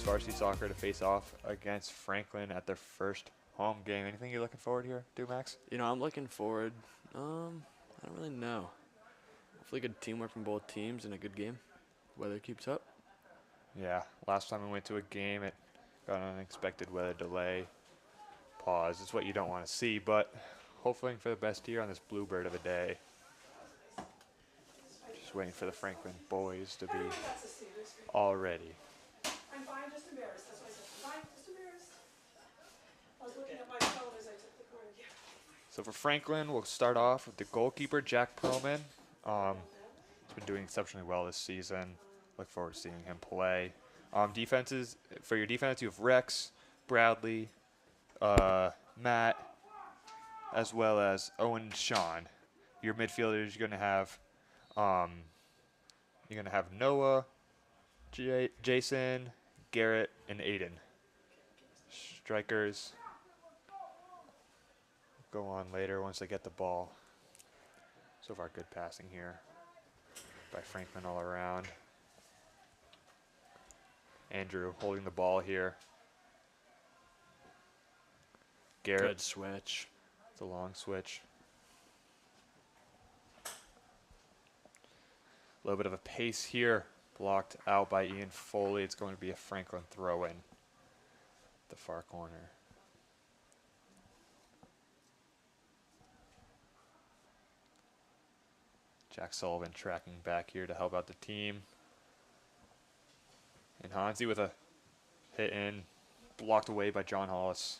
Varsity Soccer to face off against Franklin at their first home game. Anything you're looking forward here, Max? You know, I'm looking forward. I don't really know. Hopefully good teamwork from both teams and a good game. Weather keeps up. Yeah, last time we went to a game, it got an unexpected weather delay. Pause. It's what you don't want to see, but hoping for the best here on this bluebird of a day. Just waiting for the Franklin boys to be all ready. I'm fine, just embarrassed. That's what I said. I'm fine, just embarrassed. I was looking at my phone as I took the corner. Yeah. So for Franklin, we'll start off with the goalkeeper, Jack Perlman. He's been doing exceptionally well this season. Look forward to seeing him play. Defenses, for your defense, you have Rex, Bradley, Matt, as well as Owen and Sean. Your midfielders, you're gonna have Noah, Jason, Garrett, and Aiden. Strikers go on later once they get the ball. So far, good passing here by Franklin all around. Andrew holding the ball here. Garrett. Good switch. It's a long switch. A little bit of a pace here. Blocked out by Ian Foley. It's going to be a Franklin throw-in. The far corner. Jack Sullivan tracking back here to help out the team. And Hansi with a hit in. Blocked away by John Hollis.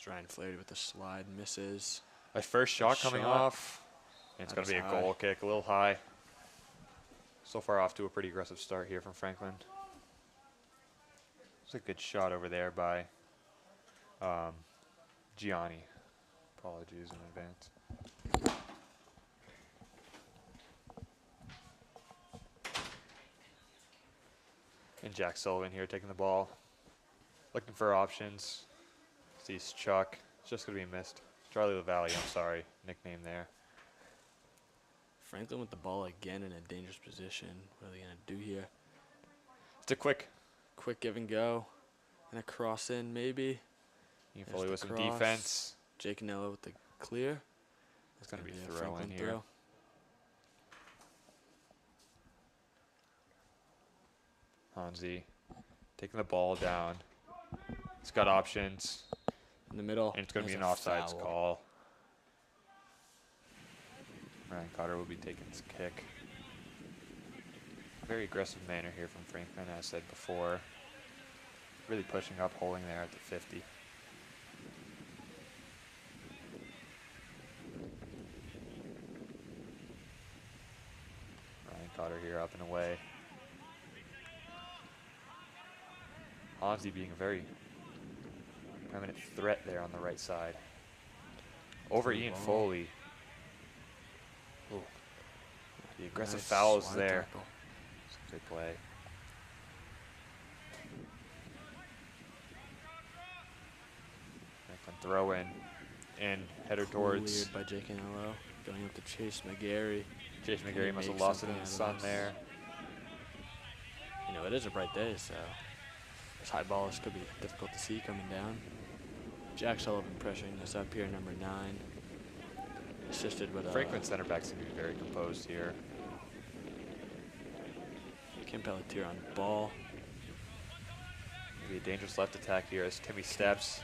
Ryan Flaherty with the slide, misses. A first shot coming off. And it's going to be a goal kick, a little high. So far off to a pretty aggressive start here from Franklin. It's a good shot over there by Gianni. Apologies in advance. And Jack Sullivan here taking the ball. Looking for options. Sees Chuck. It's just going to be missed. Charlie LaValle, I'm sorry. Nickname there. Franklin with the ball again in a dangerous position. What are they going to do here? It's a quick give and go. And a cross in, maybe. Ian Foley with some defense. Jake Canella with the clear. It's going to be a throw in here. Throw. Hansi taking the ball down. He's got options. In the middle. And it's going to be an offsides call. Ryan Cotter will be taking his kick. Very aggressive manner here from Franklin, as I said before. Really pushing up, holding there at the 50. Ryan Cotter here up and away. Hansi being a very permanent threat there on the right side. Over Ian Foley. Ooh. The aggressive fouls there. It's a good play. Franklin throw in and header towards. Cleared by Jake Canella. Going up to Chase McGarry. Chase McGarry must have lost it in the sun there. You know, it is a bright day, so those high balls could be difficult to see coming down. Jack Sullivan pressuring us up here, number 9. Assisted with Franklin center backs seem to be very composed here. Kim Pelletier on ball. Maybe a dangerous left attack here as Timmy steps.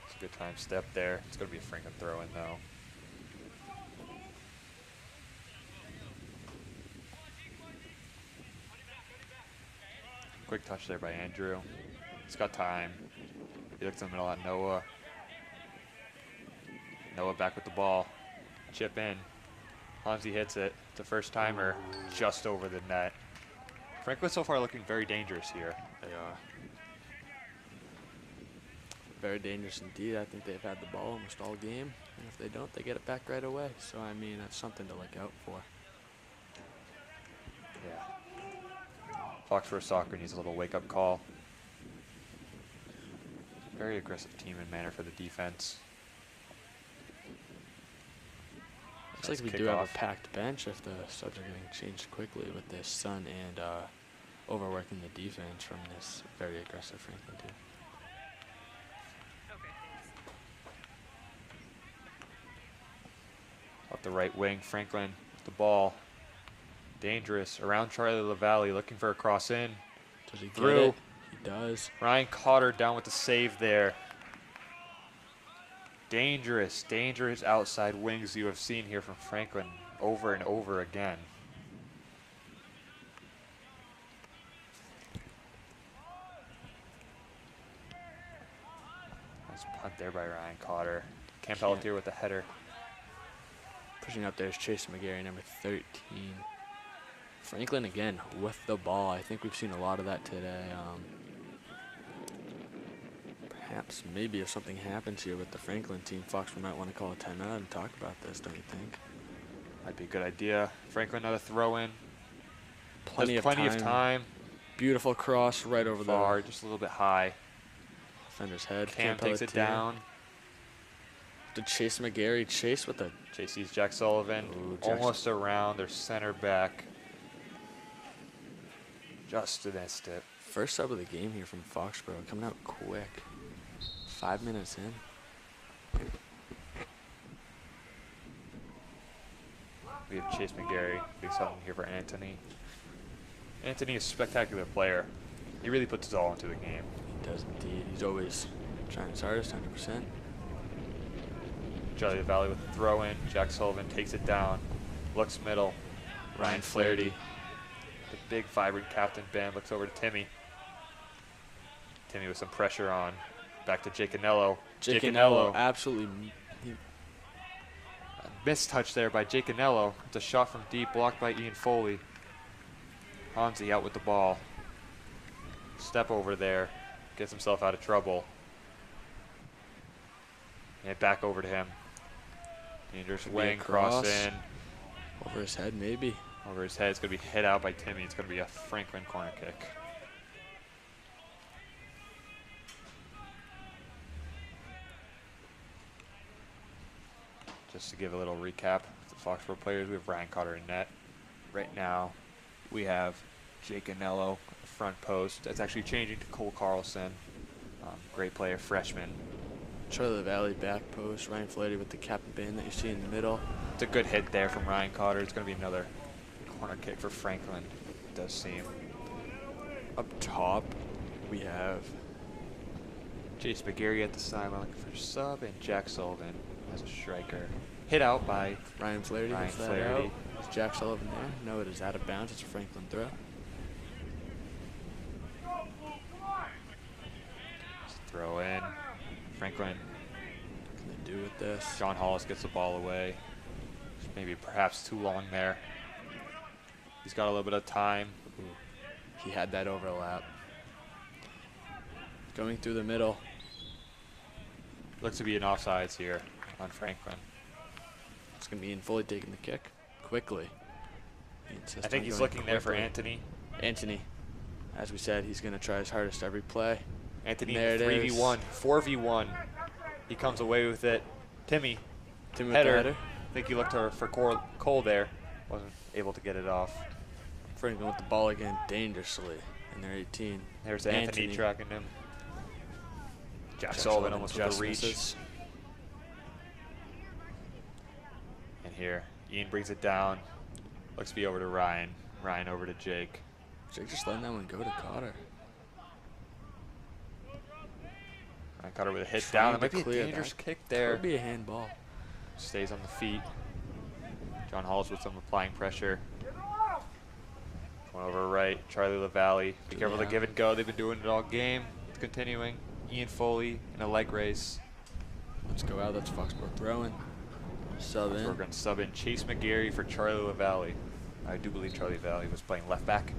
It's a good time step there. It's going to be a Franklin throw in though. Quick touch there by Andrew. He's got time. He looks in the middle at Noah. Noah back with the ball. Chip in. Hansi hits it. It's a first timer just over the net. Franklin so far looking very dangerous here. They are. Very dangerous indeed. I think they've had the ball almost all game. And if they don't, they get it back right away. So, I mean, that's something to look out for. Yeah. Foxborough Soccer needs a little wake-up call. Very aggressive team and manner for the defense. Looks like we do have a packed bench if the subs are getting changed quickly with this sun and overworking the defense from this very aggressive Franklin team. Off the right wing, Franklin with the ball. Dangerous. Around Charlie LaValle, looking for a cross in. Does he get Through. it? He does. Ryan Cotter down with the save there. Dangerous, dangerous outside wings you have seen here from Franklin over and over again. Nice punt there by Ryan Cotter. Cam Pelletier with the header. Pushing up there is Chase McGarry, number 13. Franklin again with the ball. I think we've seen a lot of that today. Perhaps maybe if something happens here with the Franklin team, Foxborough might want to call a timeout and talk about this, don't you think? Might be a good idea. Franklin another throw in. Plenty of time. Beautiful cross right over Far, the just a little bit high. defender's head. Cam takes it down. To Chase McGarry. Chase with the JC's Jack Sullivan. Ooh, almost around their center back. Just missed it. first sub of the game here from Foxborough, coming out quick. 5 minutes in. We have Chase McGarry, big sub here for Anthony. Anthony is a spectacular player. He really puts his all into the game. He does indeed. He's always trying his hardest, 100%. Charlie Valley with the throw in. Jack Sullivan takes it down. Looks middle. Ryan Flaherty. The big, vibrant captain Ben looks over to Timmy. Timmy with some pressure on. Back to Jake Anello. Jake Anello absolutely. A missed touch there by Jake Anello. It's a shot from deep, blocked by Ian Foley. Hansi out with the ball. Step over there. Gets himself out of trouble. And back over to him. Dangerous wing, cross in. Over his head, maybe. Over his head. It's going to be hit out by Timmy. It's going to be a Franklin corner kick. Just to give a little recap of the Foxborough players, we have Ryan Cotter in net. Right now, we have Jake Anello at the front post. That's actually changing to Cole Carlson. Great player, freshman. Charlie Valley back post. Ryan Flaherty with the captain band that you see in the middle. It's a good hit there from Ryan Cotter. It's going to be another corner kick for Franklin, it does seem. Up top, we have Chase McGarry at the sideline looking for a sub, and Jack Sullivan as a striker. Hit out by Ryan Flaherty. Ryan Is that Flaherty. out? Is Jack Sullivan there? No, it is out of bounds. It's a Franklin throw. Throw in. Franklin. What can they do with this? John Hollis gets the ball away. Maybe perhaps too long there. He's got a little bit of time. Ooh, he had that overlap. Going through the middle. Looks to be an offsides here on Franklin. It's going to be in fully taking the kick quickly. I think he's looking there for Anthony. Anthony. As we said, he's going to try his hardest every play. Anthony, There it 3v1, is. 4v1. He comes away with it. Timmy, Timmy with the header. header. I think he looked for Cole there. Wasn't able to get it off. Franklin with the ball again dangerously in their 18. There's Anthony tracking him. Jack Sullivan almost with just the reach. misses. And here, Ian brings it down. Looks to be over to Ryan. Ryan over to Jake. Jake just letting that one go to Cotter. Ryan Cotter with a hit Trying down. It might to be a clear dangerous that. kick there. Could be a handball. Stays on the feet. John Halls with some applying pressure. One over right. Charlie LaValle. Be careful to give and go. They've been doing it all game. It's continuing. Ian Foley in a leg race. Let's go out. That's Foxborough throwing. Sub in. We're going to sub in Chase McGarry for Charlie LaValle. I do believe Charlie LaValle was playing left back.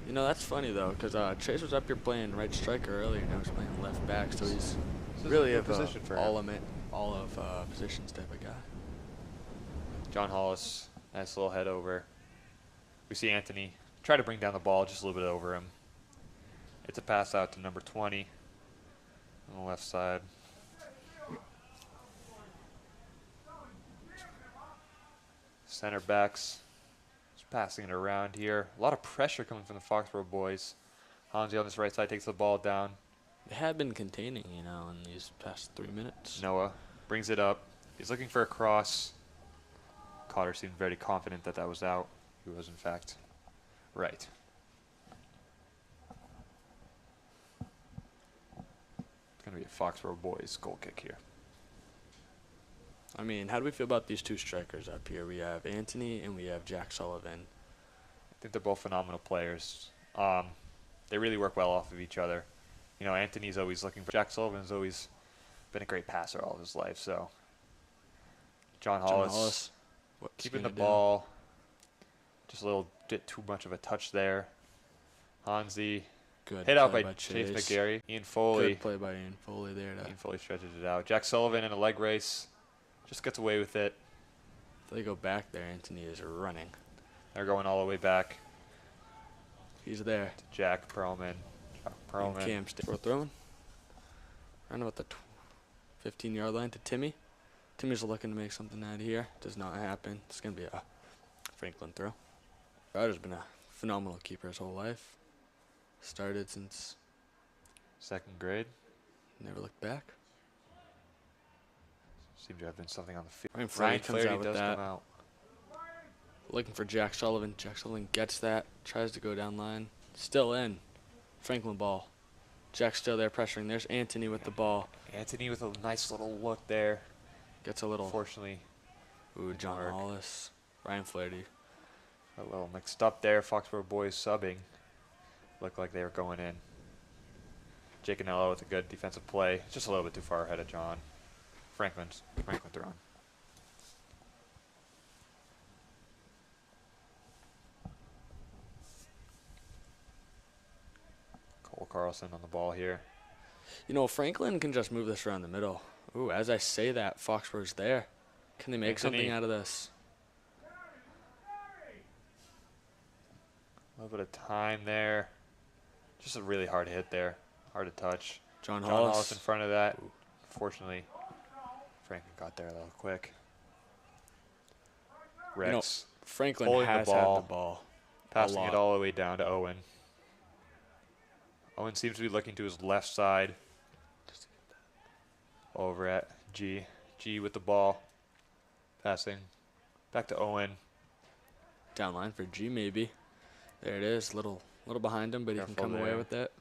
You know, that's funny, though, because Chase was up here playing right striker earlier. Now he's playing left back, so he's really a position for him. all of positions type of guy. John Hollis, nice little head over. We see Anthony try to bring down the ball just a little bit over him. It's a pass out to number 20 on the left side. Center backs. It's Passing it around here. A lot of pressure coming from the Foxborough boys. Hansi on this right side takes the ball down. They have been containing, you know, in these past 3 minutes. Noah brings it up. He's looking for a cross. Cotter seemed very confident that that was out. He was, in fact, right. It's going to be a Foxborough boys goal kick here. I mean, how do we feel about these two strikers up here? We have Anthony and we have Jack Sullivan. I think they're both phenomenal players. They really work well off of each other. You know, Anthony's always looking for. Jack Sullivan's always been a great passer all of his life. So, John Hollis keeping the ball. Just a little bit too much of a touch there. Hansi. Good hit out play by Chase McGarry. Ian Foley. Good play by Ian Foley there. Ian Foley stretches it out. Jack Sullivan in a leg race. Just gets away with it. If they go back there, Anthony is running. They're going all the way back. He's there. To Jack Perlman. Cam we're throwing. Around about the 15-yard line to Timmy. Timmy's looking to make something out of here. Does not happen. It's going to be a Franklin throw. Ryder's been a phenomenal keeper his whole life. Started since 2nd grade. Never looked back. Seemed to have been something on the field. Ryan Ryan comes out with does that. come out. Looking for Jack Sullivan. Jack Sullivan gets that. Tries to go down line. Still in. Franklin ball. Jack's still there pressuring. There's Anthony with the ball. Anthony with a nice little look there. Gets a little. Unfortunately. Ooh, John Hollis. Ryan Flaherty. A little mixed up there. Foxborough boys subbing. Looked like they were going in. Jake Anello with a good defensive play. Just a little bit too far ahead of John. Franklin throwing. Cole Carlson on the ball here. You know, Franklin can just move this around the middle. Ooh, as I say that, Foxborough's there. Can they make something out of this? A little bit of time there. Just a really hard hit there. Hard to touch. John Hollis in front of that. Ooh. Fortunately, Franklin got there a little quick. Rex. You know, Franklin has had the ball. Passing it all the way down to Owen. Owen seems to be looking to his left side. Over at G. G with the ball. Passing. Back to Owen. Down line for G maybe. There it is. Little behind him, but he can come away with it.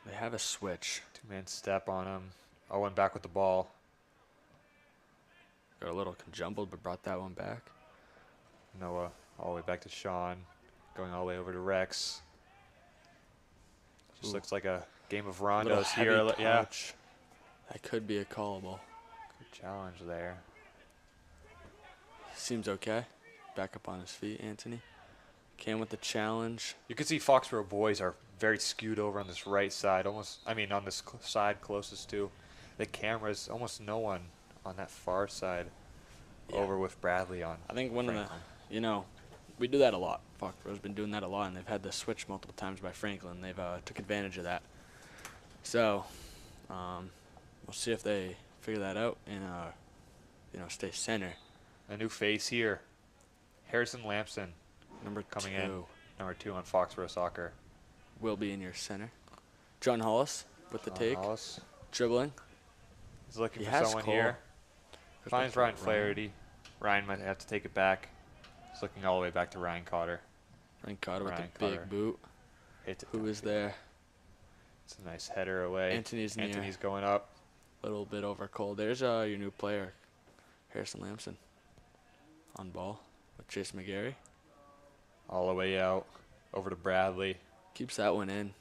They have a switch. 2-man step on him. Owen back with the ball. Got a little conjumbled, but brought that one back. Noah all the way back to Sean. Going all the way over to Rex. Just looks like a game of rondos here. Yeah. That could be a callable. Good challenge there. Seems okay. Back up on his feet, Anthony. Cam with the challenge. You can see Foxborough boys are very skewed over on this right side. On this side closest to the cameras. Almost no one on that far side. Yeah. Over with Bradley on. I think one of the, you know, we do that a lot. Foxborough's been doing that a lot, and they've had the switch multiple times by Franklin. They've took advantage of that. So, we'll see if they figure that out and, you know, stay center. A new face here. Harrison Lampson. Number 2 on Foxborough Soccer. Will be in your center. John Hollis with the take. Hollis. Dribbling. He's looking for someone here. Finds Ryan Flaherty. Ryan might have to take it back. He's looking all the way back to Ryan Cotter. Ryan Cotter with a big boot. Who is there? It's a nice header away. Anthony's going up. A little bit over cold. There's your new player, Harrison Lampson. On ball with Chase McGarry. All the way out. Over to Bradley. Keeps that one in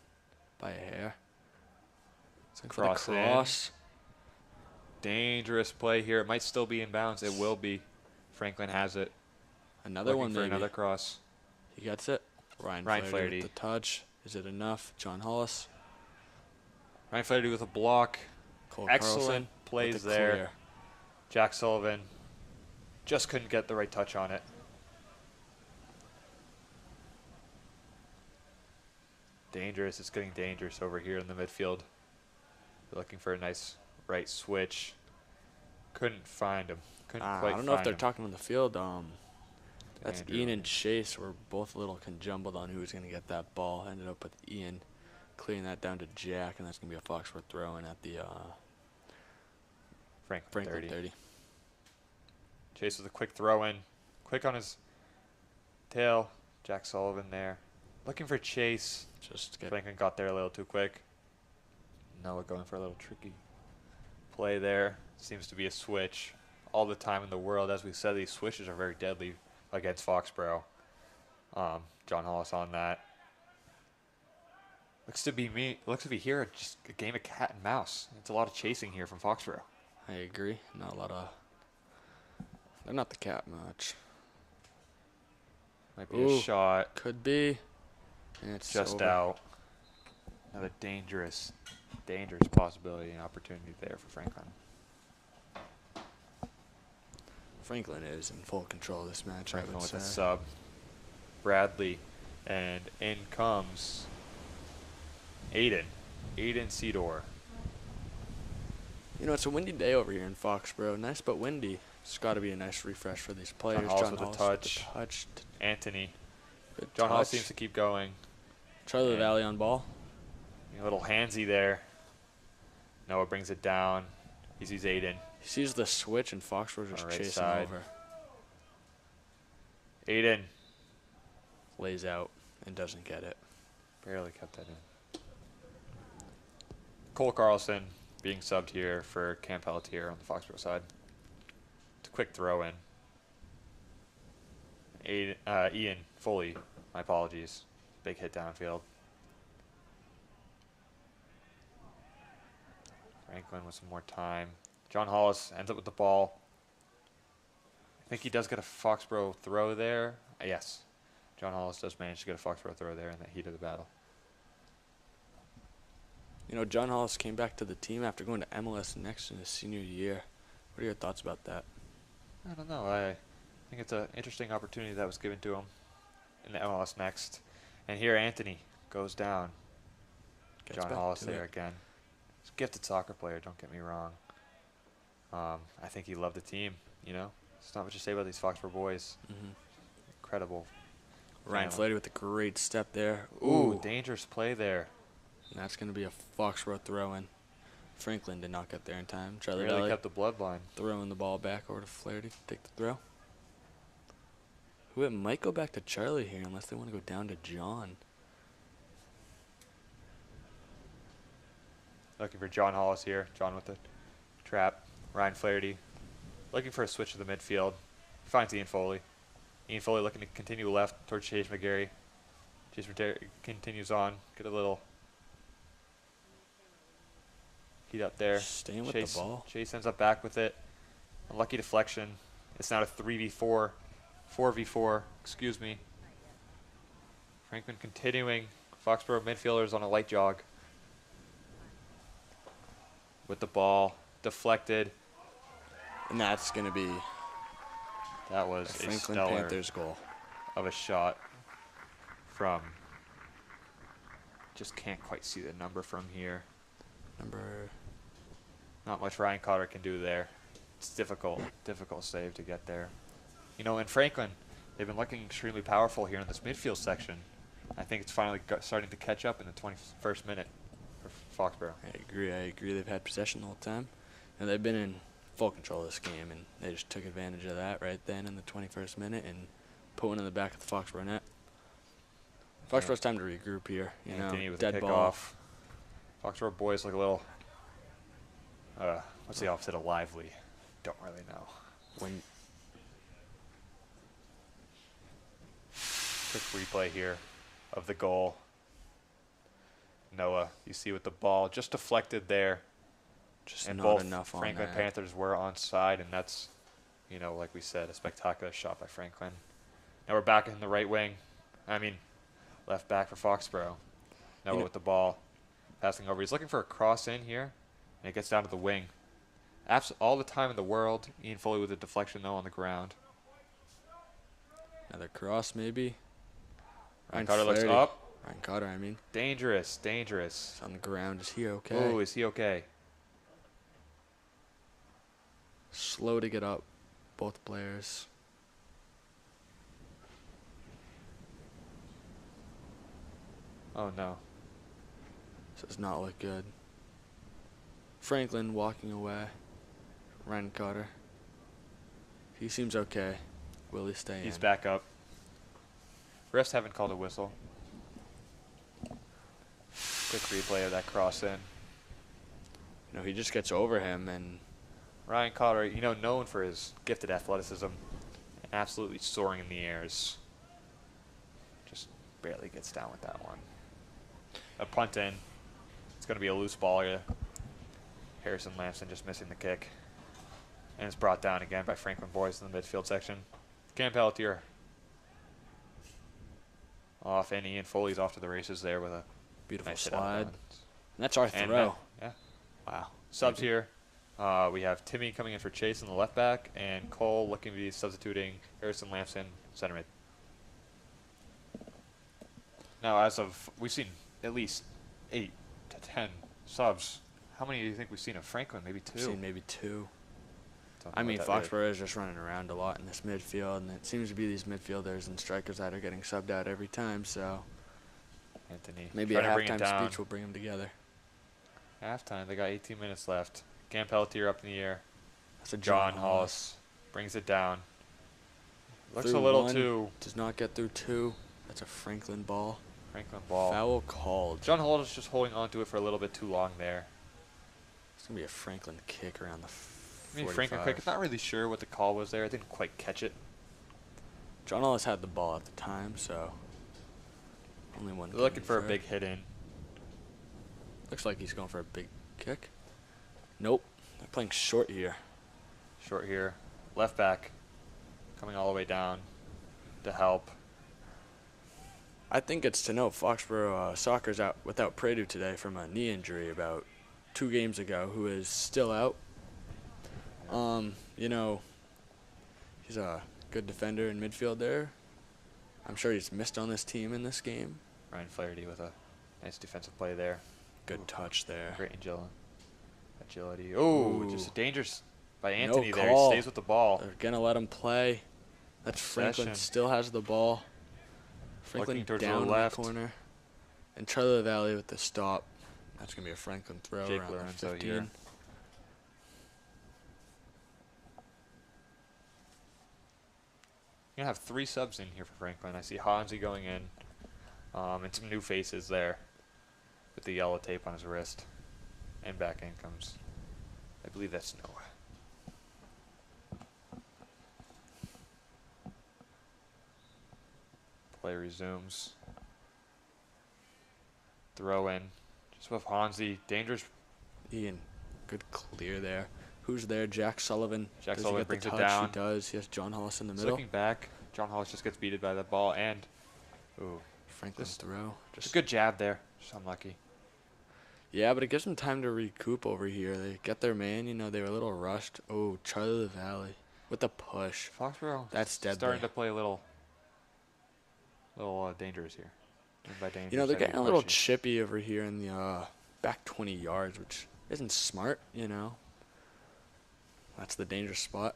by a hair. It's a cross. Dangerous play here. It might still be in bounds. It will be. Franklin has it. Another one, maybe. Another cross. He gets it. Ryan Flaherty with the touch. Is it enough? John Hollis. Ryan Flaherty with a block. Excellent plays there. Jack Sullivan just couldn't get the right touch on it. Dangerous. It's getting dangerous over here in the midfield. They're looking for a nice right switch. Couldn't find him. I don't know if they're talking on the field. That's Andrew. Ian and Chase were both a little conjumbled on who was going to get that ball. Ended up with Ian clearing that down to Jack, and that's going to be a Foxborough throw-in at the Franklin Franklin 30. Chase with a quick throw in. Quick on his tail. Jack Sullivan there. Looking for Chase. Just get Franklin got there a little too quick. Noah going for a little tricky play there. Seems to be a switch all the time in the world. As we said, these switches are very deadly against Foxborough. John Hollis on that. Looks to be here just a game of cat and mouse. It's a lot of chasing here from Foxborough. I agree. Not a lot of. They're not the cat much. Might be a shot. Could be. And it's Just over. out. Another dangerous possibility and opportunity there for Franklin. Franklin is in full control of this match. Franklin I would with say. a sub. Bradley. And in comes Aiden Cedor. You know, it's a windy day over here in Foxborough. Nice but windy. It's got to be a nice refresh for these players. Hollis with a touch. touch. Anthony. Good John Hollis touch. seems to keep going. Charlie And Valley on ball. A little handsy there. Noah brings it down. He sees Aiden. He sees the switch and Foxborough just On the right chasing side. over. Aiden Lays out and doesn't get it. barely kept that in. Cole Carlson being subbed here for Cam Pelletier on the Foxborough side. It's a quick throw in. Ian Foley, my apologies. Big hit downfield. Franklin with some more time. John Hollis ends up with the ball. I think he does get a Foxborough throw there. Yes. John Hollis does manage to get a Foxborough throw there in the heat of the battle. You know, John Hollis came back to the team after going to MLS next in his senior year. What are your thoughts about that? I don't know. I think it's an interesting opportunity that was given to him in the MLS next. And here Anthony goes down. Gets John back Hollis to there it. again. He's a gifted soccer player, don't get me wrong. I think he loved the team, you know. It's not what you say about these Foxborough boys. Incredible. Ryan Yeah. Flaherty with a great step there. Ooh, dangerous play there. And that's going to be a Foxborough throw-in. Franklin did not get there in time. Charlie Really Valley kept the bloodline. throwing the ball back over to Flaherty to take the throw. Who it might go back to Charlie here unless they want to go down to John. Looking for John Hollis here. John with the trap. Ryan Flaherty looking for a switch to the midfield. Finds Ian Foley. Ian Foley looking to continue left towards Chase McGarry. Chase McGarry continues on. Get a little heat up there. Staying with Chase, the ball. Chase ends up back with it. Unlucky deflection. It's now a 3v4. 4v4, excuse me. Franklin continuing. Foxborough midfielders on a light jog. With the ball. Deflected. And that's going to be That was a a Franklin stellar Panthers goal. of a shot from. Just can't quite see the number from here. Number Not much Ryan Cotter can do there. It's difficult save to get there. You know, in Franklin, they've been looking extremely powerful here in this midfield section. I think it's finally starting to catch up in the 21st minute for Foxborough. I agree. They've had possession the whole time. And they've been in full control of this game, and they just took advantage of that right then in the 21st minute and put one in the back of the Foxborough net. Foxborough's time to regroup here. You Anthony know, with dead a ball. kickoff. Foxborough boys look a little. What's the opposite of lively? Don't really know. When Quick replay here of the goal. Noah, you see with the ball just deflected there. just And not both enough on Franklin that. Panthers were onside, and that's, you know, like we said, a spectacular shot by Franklin. Now we're back in the right wing. Left back for Foxborough. Noah know- with the ball, passing over. He's looking for a cross in here, and it gets down to the wing. All the time in the world. Ian Foley with a deflection, though, on the ground. Another cross, maybe. Ryan Cotter looks Flaherty. up. Ryan Cotter, I mean. Dangerous. He's on the ground. Is he okay? Oh, is he okay? Slow to get up, both players. Oh, no. So does not look good. Franklin walking away. Ryan Carter. He seems okay. Will he stay in? He's back up. Refs haven't called a whistle. Quick replay of that cross in. You know, he just gets over him, and Ryan Carter, you know, known for his gifted athleticism and absolutely soaring in the airs. Just barely gets down with that one. A punt in. It's going to be a loose ball here. Harrison Lamson just missing the kick. And it's brought down again by Franklin Boyce in the midfield section. Cam Pelletier off, and Ian Foley's off to the races there with a beautiful nice slide. hit And that's our and throw. yeah. Wow. Subs here. We have Timmy coming in for Chase in the left back, and Cole looking to be substituting Harrison Lamson center mid. Now, as of, we've seen at least 8 to 10 subs. How many do you think we've seen of Franklin? Maybe 2. I've seen maybe 2. Don't I know mean, what that is. Foxborough is just running around a lot in this midfield, and it seems to be these midfielders and strikers that are getting subbed out every time, so Anthony. maybe a trying to bring it halftime down. speech will bring them together. Halftime, they got 18 minutes left. Cam Pelletier up in the air. That's a John Hollis brings it down. Looks Through a little 1, too does not get through 2. That's a Franklin ball. Franklin ball. Foul called. John Hollis is just holding on to it for a little bit too long there. It's going to be a Franklin kick around the I mean, Franklin 45. Quick, not really sure what the call was there. I didn't quite catch it. John Hollis had the ball at the time, so only one. They're looking for a it. big hit in. Looks like he's going for a big kick. Nope. They're playing short here. Short here. Left back. Coming all the way down to help. I think it's to note Foxborough soccer's out without Predu today from a knee injury about 2 games ago, who is still out. You know, he's a good defender in midfield there. I'm sure he's missed on this team in this game. Ryan Flaherty with a nice defensive play there. Good touch there. Great agility. Oh, just dangerous by Anthony No there. call. He stays with the ball. They're going to let him play. That's Franklin. Possession. Still has the ball. Franklin Looking towards down the in left. corner. And Charlie Valley with the stop. That's going to be a Franklin throw Jake around the Lorenzo 15. here. You're going to have 3 subs in here for Franklin. I see Hansi going in. And some new faces there with the yellow tape on his wrist. And back in comes, I believe that's Noah. Play resumes. Throw in. Just with Hansi. Dangerous. Ian, good clear there. Who's there? Jack Sullivan. Jack Does Sullivan he get brings the it touch? down. He does. He has John Hollis in the Just middle. looking back. John Hollis just gets beaten by that ball. And, ooh, Franklin's Just- throw. just a good jab there. Just unlucky. Yeah, but it gives them time to recoup over here. They get their man. You know, they were a little rushed. Oh, Charlie Valley with the push. Foxborough That's deadly. starting to play a little dangerous here. And by dangerous, You know, they're I mean getting a little pushy. chippy over here in the back 20 yards, which isn't smart, you know. That's the dangerous spot.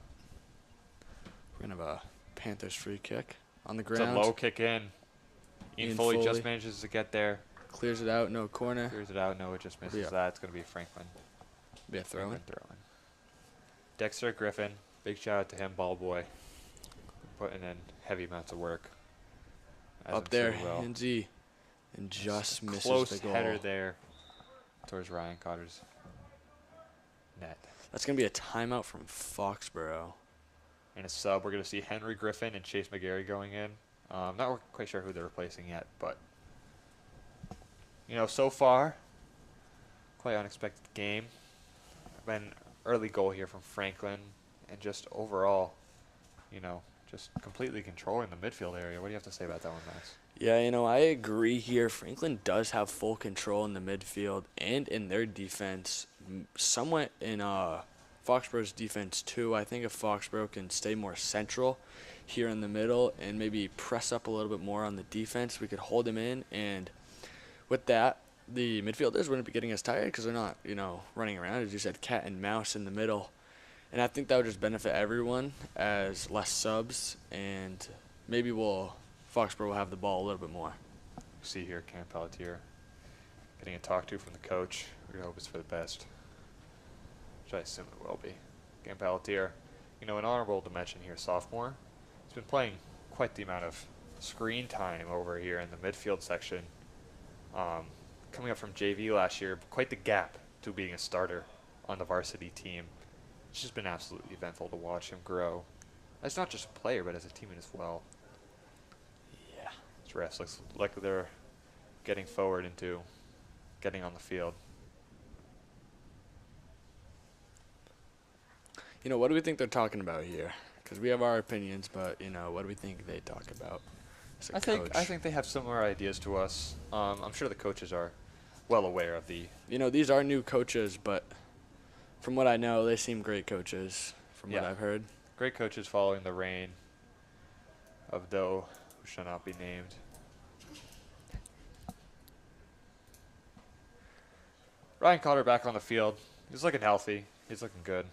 We're going to have a Panthers free kick on the It's a ground. low kick in. Ian Ian Foley Foley. just manages to get there. Clears it out, no corner. Clears it out. No, it just misses Yeah. that. It's going to be Franklin. Be a throw in. Throwing. Dexter Griffin. Big shout out to him, ball boy. Putting in heavy amounts of work. As Up I'm there, sure he will. Hinzy. And just misses Close the goal. header there towards Ryan Carter's net. That's going to be a timeout from Foxborough. And a sub, we're going to see Henry Griffin and Chase McGarry going in. Not quite sure who they're replacing yet, but, you know, so far, quite unexpected game. An early goal here from Franklin, and just overall, you know, just completely controlling the midfield area. What do you have to say about that one, Max? Yeah, you know, I agree here. Franklin does have full control in the midfield and in their defense. Somewhat in Foxborough's defense, too. I think if Foxborough can stay more central here in the middle and maybe press up a little bit more on the defense, we could hold them in. And with that, the midfielders wouldn't be getting as tired because they're not, you know, running around. As you said, cat and mouse in the middle. And I think that would just benefit everyone as less subs, and maybe Foxborough will have the ball a little bit more. See here, Cam Pelletier getting a talk to from the coach. We're going to hope it's for the best, which I assume it will be. Cam Pelletier, an honorable dimension here, sophomore. He's been playing quite the amount of screen time over here in the midfield section. Coming up from JV last year, quite the gap to being a starter on the varsity team. It's just been absolutely eventful to watch him grow. As not just a player, but as a teammate as well. Yeah. His refs looks like they're getting forward into getting on the field. What do we think they're talking about here? Because we have our opinions, but, what do we think they talk about as a coach? I think they have similar ideas to us. I'm sure the coaches are well aware of the... these are new coaches, but from what I know, they seem great coaches, from what I've heard. Great coaches following the reign of Doe, who shall not be named. Ryan Cotter back on the field. He's looking healthy. He's looking good.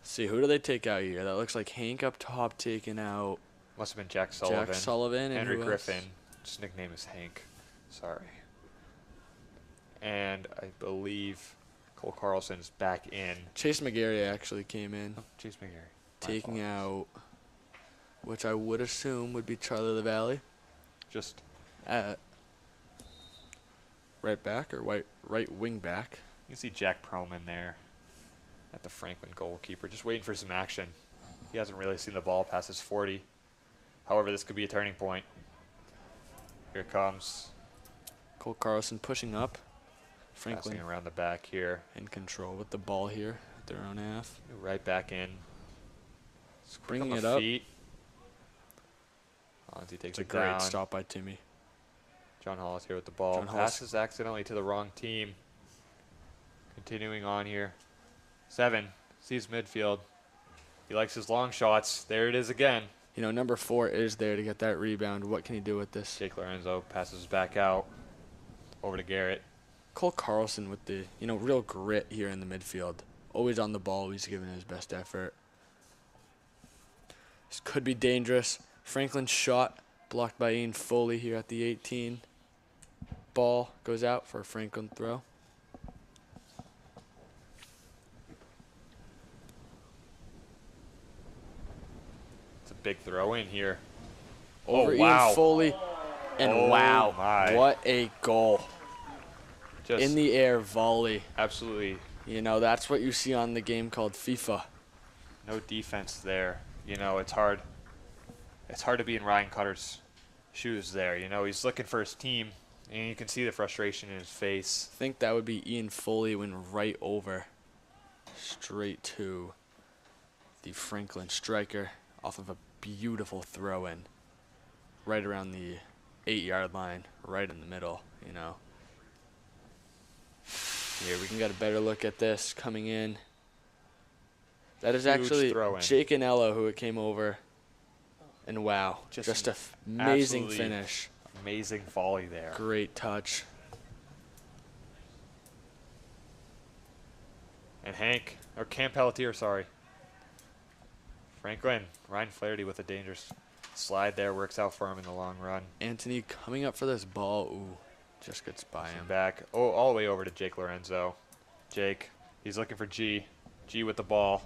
See, who do they take out here? That looks like Hank up top taking out... Must have been Jack Sullivan. Jack Sullivan. And Henry who Griffin. else? His nickname is Hank. Sorry. And I believe Cole Carlson's back in. Chase McGarry actually came in. Oh, Chase McGarry. Taking out, which I would assume would be Charlie LaValle. Just At right back or right wing back. you can see Jack Perlman there at the Franklin goalkeeper, just waiting for some action. He hasn't really seen the ball past his 40. However, this could be a turning point. Here it comes. Cole Carlson pushing up. Franklin Passing around the back here. in control with the ball here at their own half. Right back in. Bringing on it the up. feet. Onzi takes It's a it great down. stop by Timmy. John Hall is here with the ball. John Hall's- Passes accidentally to the wrong team. Continuing on here. 7. Sees midfield. He likes his long shots. There it is again. Number 4 is there to get that rebound. What can he do with this? Jake Lorenzo passes back out. Over to Garrett. Cole Carlson with the, real grit here in the midfield. Always on the ball, always giving his best effort. This could be dangerous. Franklin's shot blocked by Ian Foley here at the 18. Ball goes out for a Franklin throw. It's a big throw in here. Over Oh, wow. Ian Foley. And Oh, wow, my. what a goal. Just In the air volley. absolutely That's what you see on the game called FIFA. no defense there. It's hard. It's hard to be in Ryan Cutter's shoes there. He's looking for his team, and you can see the frustration in his face. I think that would be Ian Foley went right over straight to the Franklin striker off of a beautiful throw in right around the 8-yard line, right in the middle, Here we can get a better look at this coming in. That is Huge actually throw-in. Jake Anello who it came over. And wow, just a amazing absolutely finish. Amazing volley there. Great touch. And Cam Pelletier, sorry. Franklin, Ryan Flaherty with a dangerous slide there. Works out for him in the long run. Anthony coming up for this ball. Ooh, just gets by him. Back, all the way over to Jake Lorenzo. Jake, he's looking for G. G with the ball.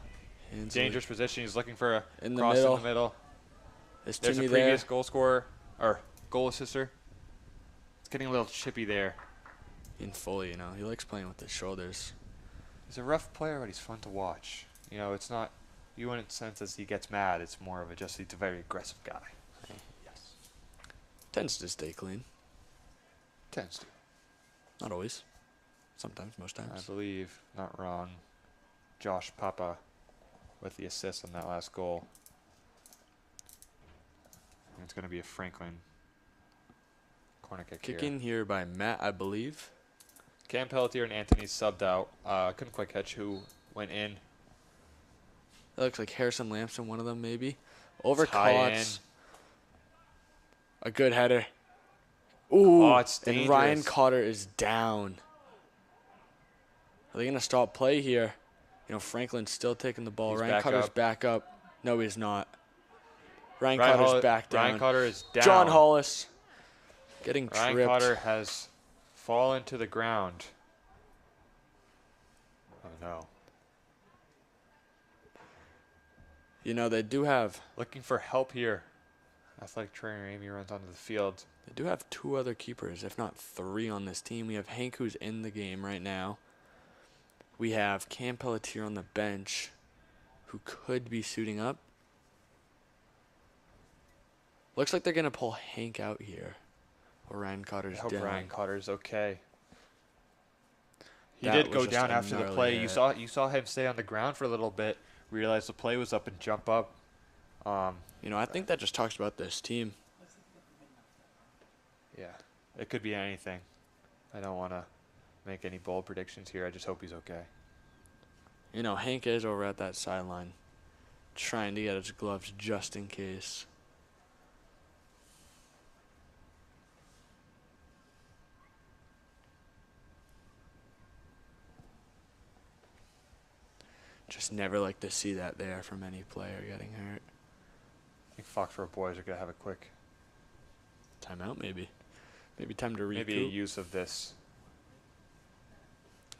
Hensley Dangerous position. He's looking for a in the cross middle. in the middle. There's There's Timmy a previous there. goal scorer, or goal assister. It's getting a little chippy there. In Foley, he likes playing with his shoulders. He's a rough player, but he's fun to watch. It's not, you wouldn't sense as he gets mad. It's more of he's a very aggressive guy. Yes. Tends to stay clean. Tends to. Not always. Sometimes, most I times. believe, not wrong, Josh Papa with the assist on that last goal. And it's going to be a Franklin corner kick Kick here. in here by Matt, I believe. Cam Pelletier and Anthony subbed out. Couldn't quite catch who went in. That looks like Harrison Lamson, one of them maybe. Over Tie in. Klotz. A good header. Ooh, Oh, it's and Ryan dangerous. Cotter is down. Are they going to stop play here? Franklin's still taking the ball. He's Ryan back Cotter's up. back up. No, he's not. Ryan Ryan Cotter's Holl- back down. Ryan Cotter is down. John Hollis Getting Ryan tripped. Cotter has fallen to the ground. Oh no. You know, they do have Looking for help here. Athletic trainer Amy runs onto the field. They do have 2 other keepers, if not 3 on this team. We have Hank, who's in the game right now. We have Cam Pelletier on the bench, who could be suiting up. Looks like they're going to pull Hank out here. Or Ryan Cotter's I hope down. Ryan Cotter's okay. He That did was go just down a after the gnarly play. hit. You saw him stay on the ground for a little bit, realize the play was up and jump up. You know, I think that just talks about this team. Yeah, it could be anything. I don't want to make any bold predictions here. I just hope he's okay. You know, Hank is over at that sideline trying to get his gloves just in case. Just never like to see that there from any player getting hurt. I think Foxboro boys are going to have a quick, Timeout, maybe. Maybe time to recoup. maybe a use of this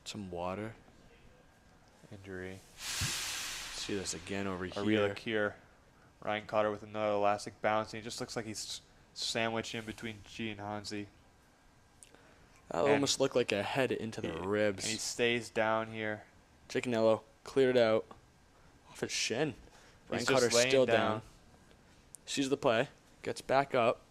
Some water. injury. See this again over A here. relook here. Ryan Cotter with another elastic bounce, and he just looks like he's sandwiched in between G and Hansi. That almost looked like a head into the ribs. And he stays down here. Chicanello cleared it out off his shin. Ryan He's just Cotter's laying still down. down. Sees the play. Gets back up.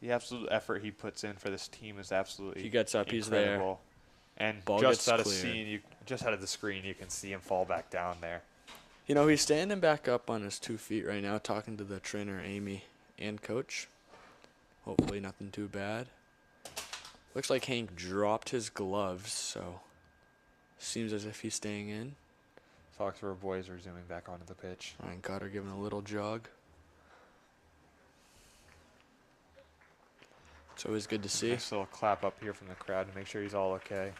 The absolute effort he puts in for this team is absolutely He gets up. He's there. incredible. And Ball just gets out of cleared. just out of the screen, you can see him fall back down there. You know, he's standing back up on his 2 feet right now, talking to the trainer, Amy, and coach. Hopefully nothing too bad. Looks like Hank dropped his gloves, so seems as if he's staying in. Foxborough boys are zooming back onto the pitch. Ryan Cotter giving a little jog. It's always good to see. Nice little clap up here from the crowd to make sure he's all okay.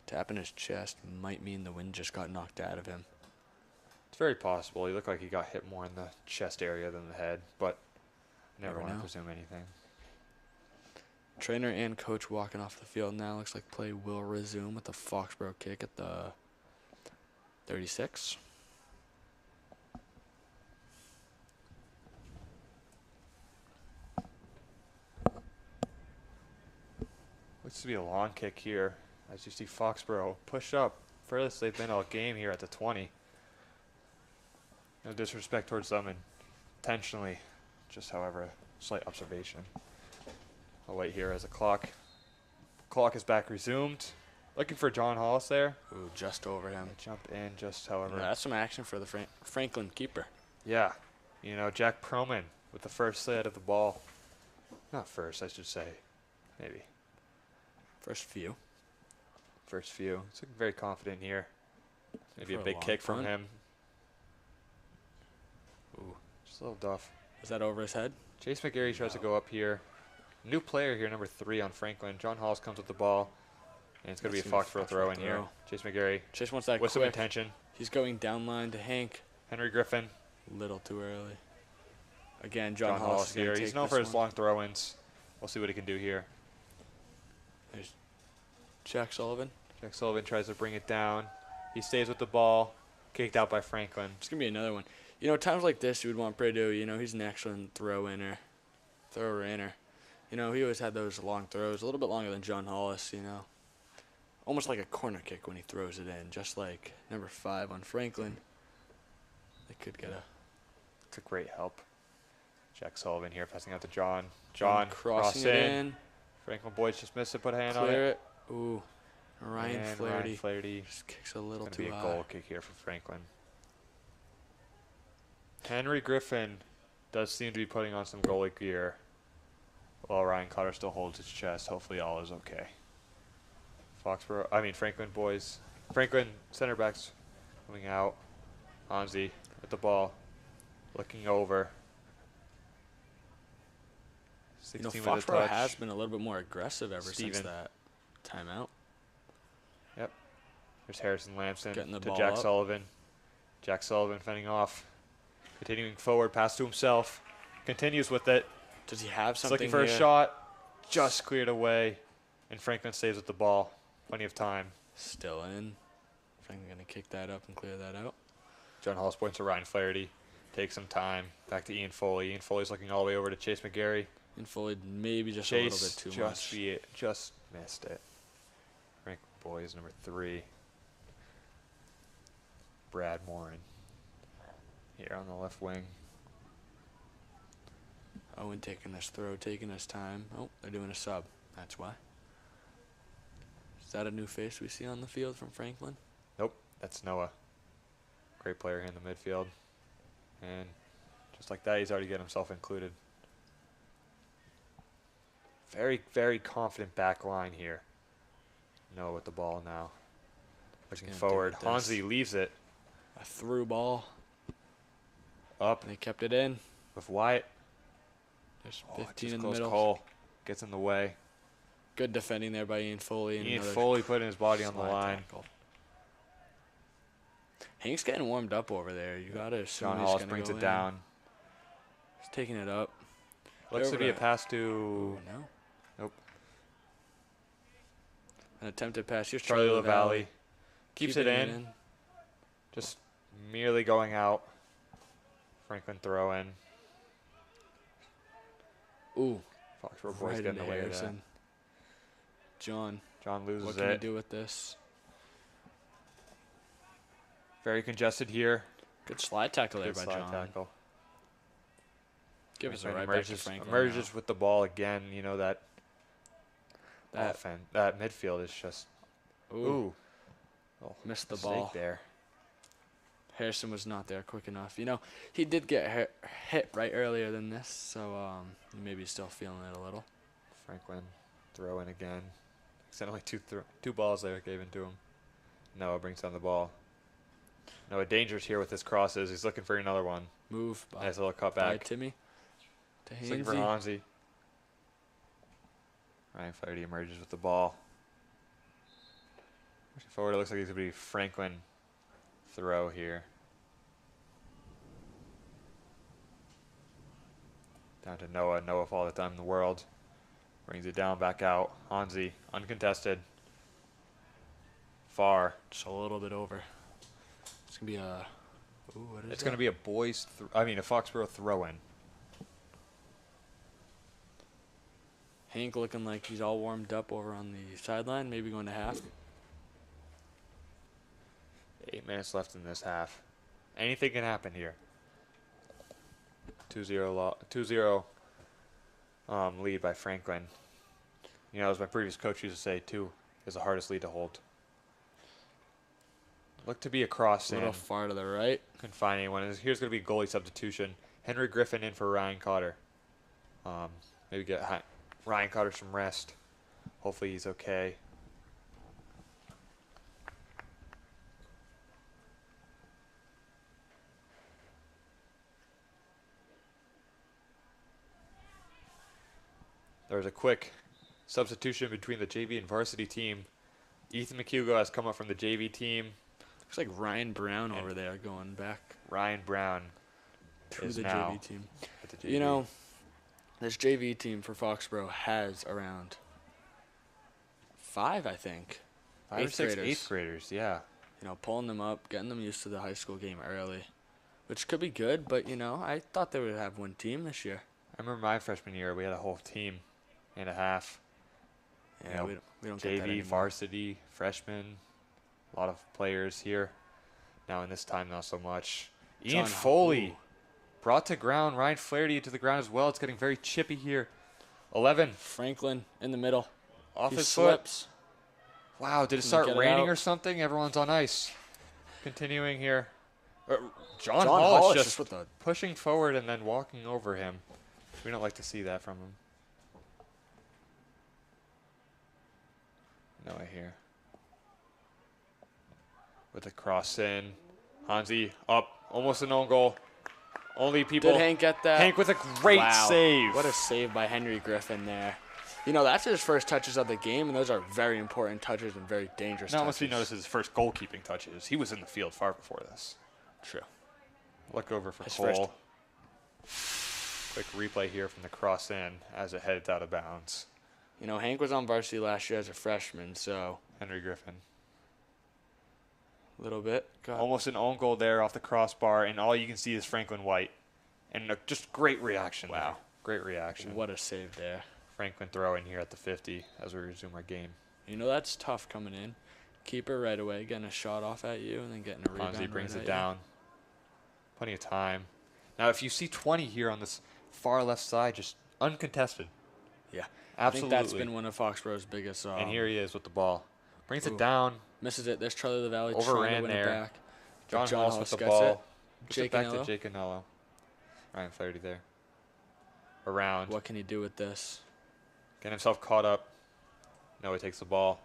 Tapping his chest might mean the wind just got knocked out of him. It's very possible. He looked like he got hit more in the chest area than the head, but never want to know. presume anything. Trainer and coach walking off the field now. Looks like play will resume with the Foxborough kick at the 36. Looks to be a long kick here. As you see Foxborough push up. Furthest they've been all game here at the 20. No disrespect towards them intentionally. Just, however, a slight observation. I'll wait here as the clock is back resumed. Looking for John Hollis there. Ooh, just over him. Jump in just, however. That's some action for the Franklin keeper. Yeah. You know, Jack Proman with the first slide of the ball. Not first, I should say. Maybe. First few. First few. He's looking very confident here. Maybe a For a big long kick from punt. him. Ooh. Just a little duff. Is that over his head? Chase McGarry tries to go up here. New player here, number 3 on Franklin. John Halls comes with the ball. And it's going to be a Foxborough throw in here. Chase McGarry Chase wants that with some quick. intention. He's going down line to Hank. Henry Griffin. Little too early. Again, John John Hollis Hollis is gonna here. take He's known this for his one. long throw-ins. We'll see what he can do here. There's Jack Sullivan. Jack Sullivan tries to bring it down. He stays with the ball. Kicked out by Franklin. It's going to be another one. You know, times like this, you would want Purdue. You know, he's an excellent thrower-inner. You know, he always had those long throws, a little bit longer than John Hollis, you know. Almost like a corner kick when he throws it in, just like number 5 on Franklin. They could get a... It's a great help. Jack Sullivan here passing out to John. John crossing cross it in. in. Franklin boys just missed it. Put a hand on Clear it. it. Ooh. Ryan And Flaherty Ryan Flaherty. just kicks a little It's going too to be a high. goal kick here for Franklin. Henry Griffin does seem to be putting on some goalie gear while Ryan Cotter still holds his chest. Hopefully all is okay. Franklin boys. Franklin center backs coming out. Hansi with the ball. Looking over. You know, 16 with a Foxborough touch. has been a little bit more aggressive ever since Steven. that timeout. Yep. There's Harrison Lamson Getting the to ball Jack up. Sullivan. Jack Sullivan fending off. Continuing forward, pass to himself. Continues with it. Does he have He's something looking for here? a shot. Just cleared away. And Franklin stays with the ball. Plenty of time. Still in. Franklin going to kick that up and clear that out. John Hollis points to Ryan Flaherty. Takes some time. Back to Ian Foley. Ian Foley's looking all the way over to Chase McGarry. And Foley maybe just a Chase little bit too much. just missed it. Frank Boys number 3. Brad Morin here on the left wing. Owen taking his throw, taking his time. Oh, they're doing a sub. That's why. Is that a new face we see on the field from Franklin? Nope, that's Noah. Great player here in the midfield. And just like that, he's already getting himself included. Very, very confident back line here. Noah with the ball now. Looking forward. Hansi leaves it. A through ball. Up. And they kept it in. With Wyatt. There's Oh, 15 just in the close middle. Cole gets in the way. Good defending there by Ian Foley. And Ian another Foley putting his body on the slide line. tackle. Hank's getting warmed up over there. You got to assume John he's Hollis gonna brings go it in. down. He's taking it up. Looks to Over be a to- pass to... Ooh, no. Nope. An attempted pass. Here's Charlie Charlie LaValle. Keeps it Keeping in. Just merely going out. Franklin throw in. Ooh, Foxborough boys right getting into away with that. Harrison. John, John loses what can you it. do with this? Very congested here. Good slide tackle there Good by slide John. tackle. Give us a Franklin right back to emerges, Franklin emerges with the ball again. You know that now. that midfield is just ooh. Oh, Missed the mistake ball. there. Harrison was not there quick enough. You know, he did get hit right earlier than this, so maybe he's still feeling it a little. Franklin throw in again. Accidentally two balls there gave into him. Noah brings down the ball. Noah dangerous here with his crosses. He's looking for another one. Move by, Nice little cut by back. Timmy to He's looking for Hainsey. Hansi. Ryan Flaherty emerges with the ball. Pushing forward, it looks like he's going to be Franklin throw here. Down to Noah. Noah for all the time in the world. Brings it down, back out. Hansi, uncontested. Far. Just a little bit over. It's gonna be a. Ooh, what is It's that? going to be a a Foxborough throw-in. Hank looking like he's all warmed up over on the sideline, maybe going to half. 8 minutes left in this half. Anything can happen here. 2-0 lead by Franklin. You know, as my previous coach used to say, 2 is the hardest lead to hold. Look to be a cross A in. little far to the right. Couldn't find anyone. Here's going to be goalie substitution. Henry Griffin in for Ryan Cotter. Maybe get Ryan Cotter some rest. Hopefully he's okay. There's a quick substitution between the JV and varsity team. Ethan McHugo has come up from the JV team. Looks like Ryan Brown over there going back Ryan Brown to is the now JV team. at the JV. You know, this JV team for Foxborough has around 5, I think. 5 or 8th 6 graders. 8th graders, yeah. You know, pulling them up, getting them used to the high school game early, which could be good. But you know, I thought they would have one team this year. I remember my freshman year, we had a whole team and a half. Yeah, You know, we don't get that JV, anymore. varsity, freshmen, a lot of players here. Now in this time, not so much. Ian John Foley Ooh. brought to ground. Ryan Flaherty to the ground as well. It's getting very chippy here. 11 Franklin in the middle. off He his foot. slips. Wow, did it Can he start get it raining out? or something? Everyone's on ice. Continuing here. John John Hollis Hollis just just with the pushing forward and then walking over him. We don't like to see that from him. Noah here. With a cross in. Hansi up. Almost an own goal. Only people. Did Hank get that? Hank with a great Wow. save. What a save by Henry Griffin there. You know, that's his first touches of the game, and those are very important touches and very dangerous Not touches. unless we notice his first goalkeeping touches. He was in the field far before this. True. Look over for His Cole. Quick replay here from the cross in as it heads out of bounds. You know, Hank was on varsity last year as a freshman, so Henry Griffin. a little bit. Almost an own goal there off the crossbar, and all you can see is Franklin White. And just great reaction. Wow. There. Great reaction. What a save there. Franklin throw in here at the 50 as we resume our game. You know, that's tough coming in. Keeper right away, getting a shot off at you, and then getting a rebound. Fonzie brings right it at down. Plenty of time. Now, if you see 20 here on this far left side, just uncontested. You. Yeah. Absolutely. I think that's been one of Foxborough's biggest. And here he is with the ball. Brings Ooh. it down. Misses it. There's Charlie the Valley trying Overran to win there. it back. John John Halls with the gets ball. it. Puts Jake it back Anello. to Jake Anello. Ryan Flaherty there. Around. What can he do with this? Getting himself caught up. No, he takes the ball.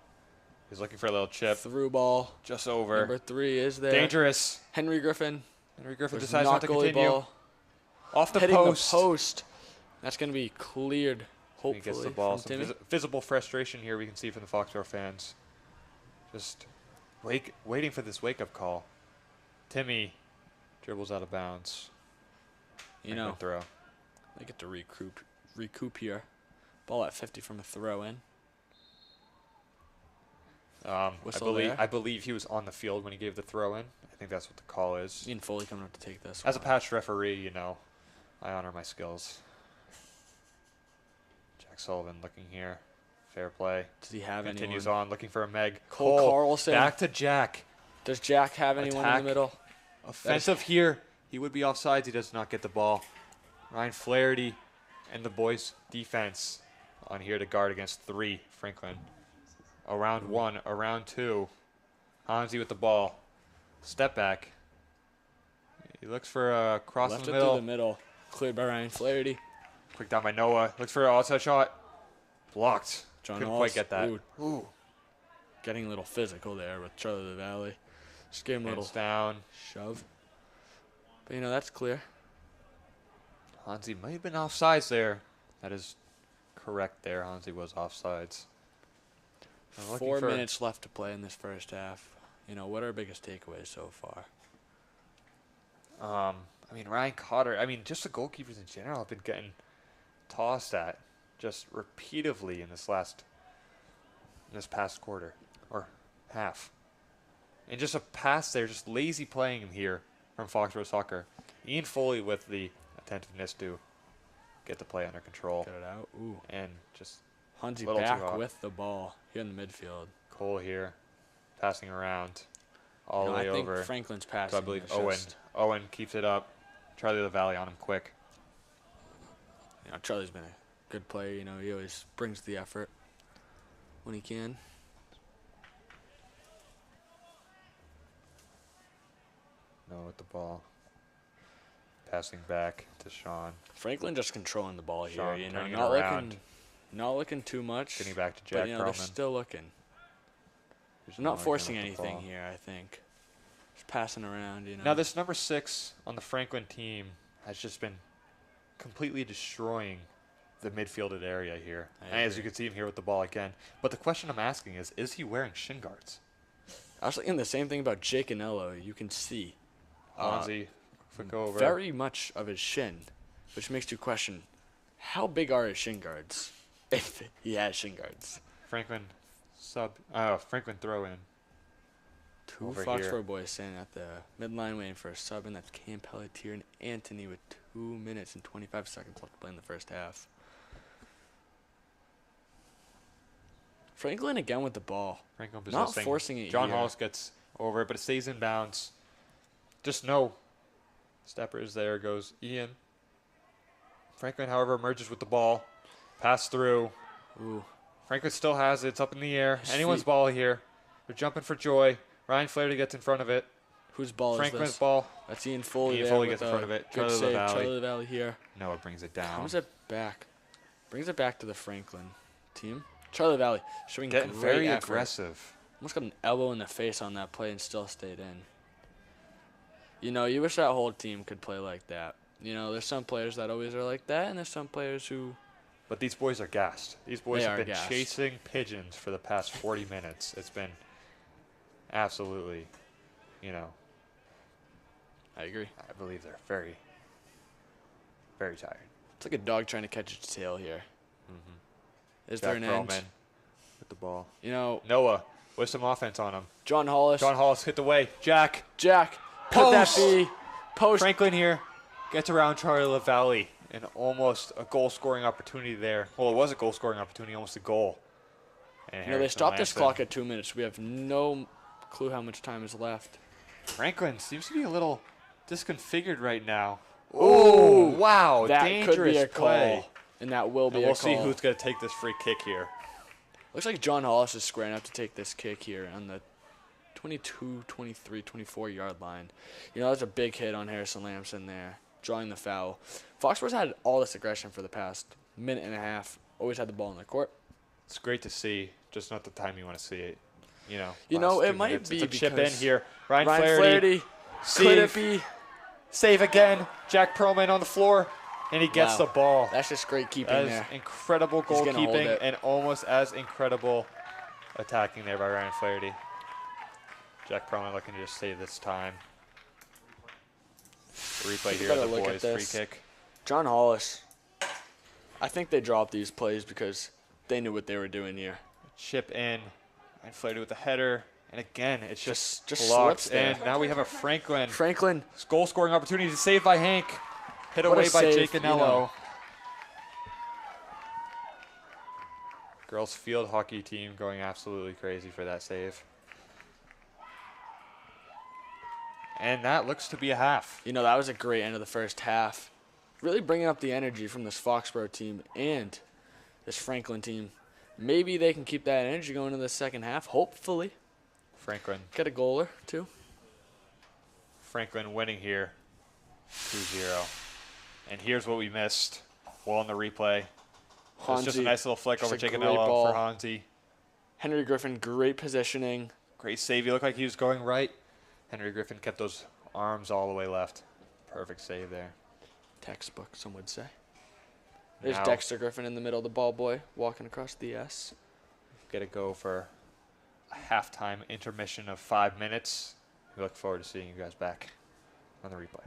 He's looking for a little chip. Through ball. Just over. Number 3 is there. Dangerous. Henry Griffin. Henry Griffin There's decides not to goalie continue. ball. Off the Hitting post. the post. That's going to be cleared, He hopefully, gets the ball. from Some Timmy. visible frustration here we can see from the Foxborough fans. Just waiting for this wake-up call. Timmy dribbles out of bounds. You know, Throw. they get to recoup here. Ball at 50 from a throw-in. Whistle there. I believe he was on the field when he gave the throw in. I think that's what the call is. Ian Foley coming up to take this. As a one. past referee, you know, I honor my skills. Jack Sullivan looking here. Fair play. Does he have Continues anyone? on, looking for a Meg. Cole Carlson. Back to Jack. Does Jack have anyone in Attack. the middle? Offensive here. He would be offsides. He does not get the ball. Ryan Flaherty and the boys' defense on here to guard against 3. Franklin. Around 1, around 2. Hansi with the ball. Step back. He looks for a cross Left in it the through middle. the middle. Cleared by Ryan Flaherty. Quick down by Noah. Looks for an outside shot. Blocked. John Couldn't Halls. quite get that. Ooh. Getting a little physical there with Charlie the Valley. Just give him a little Hands down. shove. But, you know, that's clear. Hansi might have been offsides there. That is correct there. Hansi was offsides. I'm looking 4 for- minutes left to play in this first half. You know, what are our biggest takeaways so far? I mean, Ryan Cotter, just the goalkeepers in general have been getting tossed at just repeatedly in this past quarter or half. And just a pass there, just lazy playing here from Foxborough Soccer. Ian Foley with the attentiveness to get the play under control. Get it out. Ooh. And just Hansi little too back hot. with the ball here in the midfield. Cole here, passing around all You know, the way I think over. Franklin's So passing. I believe is Owen. just- Owen keeps it up. Charlie the Valley on him quick. You know, Charlie's been a good player. You know, he always brings the effort when he can. No with the ball. Passing back to Sean. Franklin just controlling the ball here. Sean You know, turning it not around. looking too much. Getting back to but, Jack you know, they're Perlman. still looking. Who's They're not Noah forcing again with the anything ball. here, I think. Just passing around, you know. Now this number 6 on the Franklin team has just been completely destroying the midfielded area here. I And as you agree. can see him here with the ball again. But the question I'm asking is he wearing shin guards? I was thinking the same thing about Jake Anello. You can see Fonzie, quick over. very much of his shin, which makes you question, how big are his shin guards if he has shin guards? Franklin throw in. Two Over Foxborough here. boys standing at the midline waiting for a sub, and that's Cam Pelletier and Anthony with 2 minutes and 25 seconds left to play in the first half. Franklin again with the ball. Franklin Not possessing. forcing it John here. Halls gets over it, but it stays in bounds. Just no. Stepper is there, goes Ian. Franklin, however, emerges with the ball. Pass through. Ooh. Franklin still has it. It's up in the air. His Anyone's feet. ball here. They're jumping for joy. Ryan Flaherty gets in front of it. Whose ball Franklin's is this? ball. That's Ian Foley Ian there Foley with gets in a front of it. Good Charlie the save. Valley. Charlie the Valley here. Noah brings it down. Comes it back. Brings it back to the Franklin team. Charlie Valley showing Getting great very effort. aggressive. Almost got an elbow in the face on that play and still stayed in. You know, you wish that whole team could play like that. You know, there's some players that always are like that, and there's some players who But these boys are gassed. These boys They have are been gassed. chasing pigeons for the past 40 minutes. It's been absolutely, I agree. I believe they're very, very tired. It's like a dog trying to catch its tail here. Is there Jack an end? Perlman with the ball. Noah, with some offense on him. John Hollis. John Hollis hit the way. Jack. Jack. Could that Post. be? Post. Franklin here gets around Charlie LaValle. And almost a goal-scoring opportunity there. Well, it was a goal-scoring opportunity, almost a goal. And They Harrison stopped this Lamson. clock at 2 minutes. We have no clue how much time is left. Franklin seems to be a little disconfigured right now. Oh, wow. That Dangerous could be a play. call. And that will be And a we'll call. see who's going to take this free kick here. Looks like John Hollis is squaring up to take this kick here on the 22, 23, 24-yard line. That's a big hit on Harrison Lamson there, drawing the foul. Foxborough's had all this aggression for the past minute and a half. Always had the ball in their court. It's great to see, just not the time you want to see it. Last it 2 might minutes. be It's a chip in because here. Ryan Flaherty, Flaherty. could it Save. be? Save again. Jack Perlman on the floor. And he gets Wow. the ball. That's just great keeping That is there. incredible He's gonna hold goalkeeping it. and almost as incredible attacking there by Ryan Flaherty. Jack Perlman looking to just save this time. Replay here of gotta the look at boys' free this. kick. John Hollis, I think they dropped these plays because they knew what they were doing here. Chip in. Ryan Flaherty with the header. And again, it's Just blocked. slips there. And now we have a Franklin goal scoring opportunity to save by Hank. Hit What a away by save, Jake Anello. you know. Girls field hockey team going absolutely crazy for that save. And that looks to be a half. That was a great end of the first half. Really bringing up the energy from this Foxborough team and this Franklin team. Maybe they can keep that energy going in the second half, hopefully. Franklin Get a goal or two. winning here 2-0. And here's what we missed. Well, on the replay. It's just a nice little flick over just a Jake great Anello ball. for Hansi. Henry Griffin, great positioning. Great save. He looked like he was going right. Henry Griffin kept those arms all the way left. Perfect save there. Textbook, some would say. There's Now- Dexter Griffin in the middle, the ball boy, walking across the S. Get a go for a halftime intermission of 5 minutes. We look forward to seeing you guys back on the replay.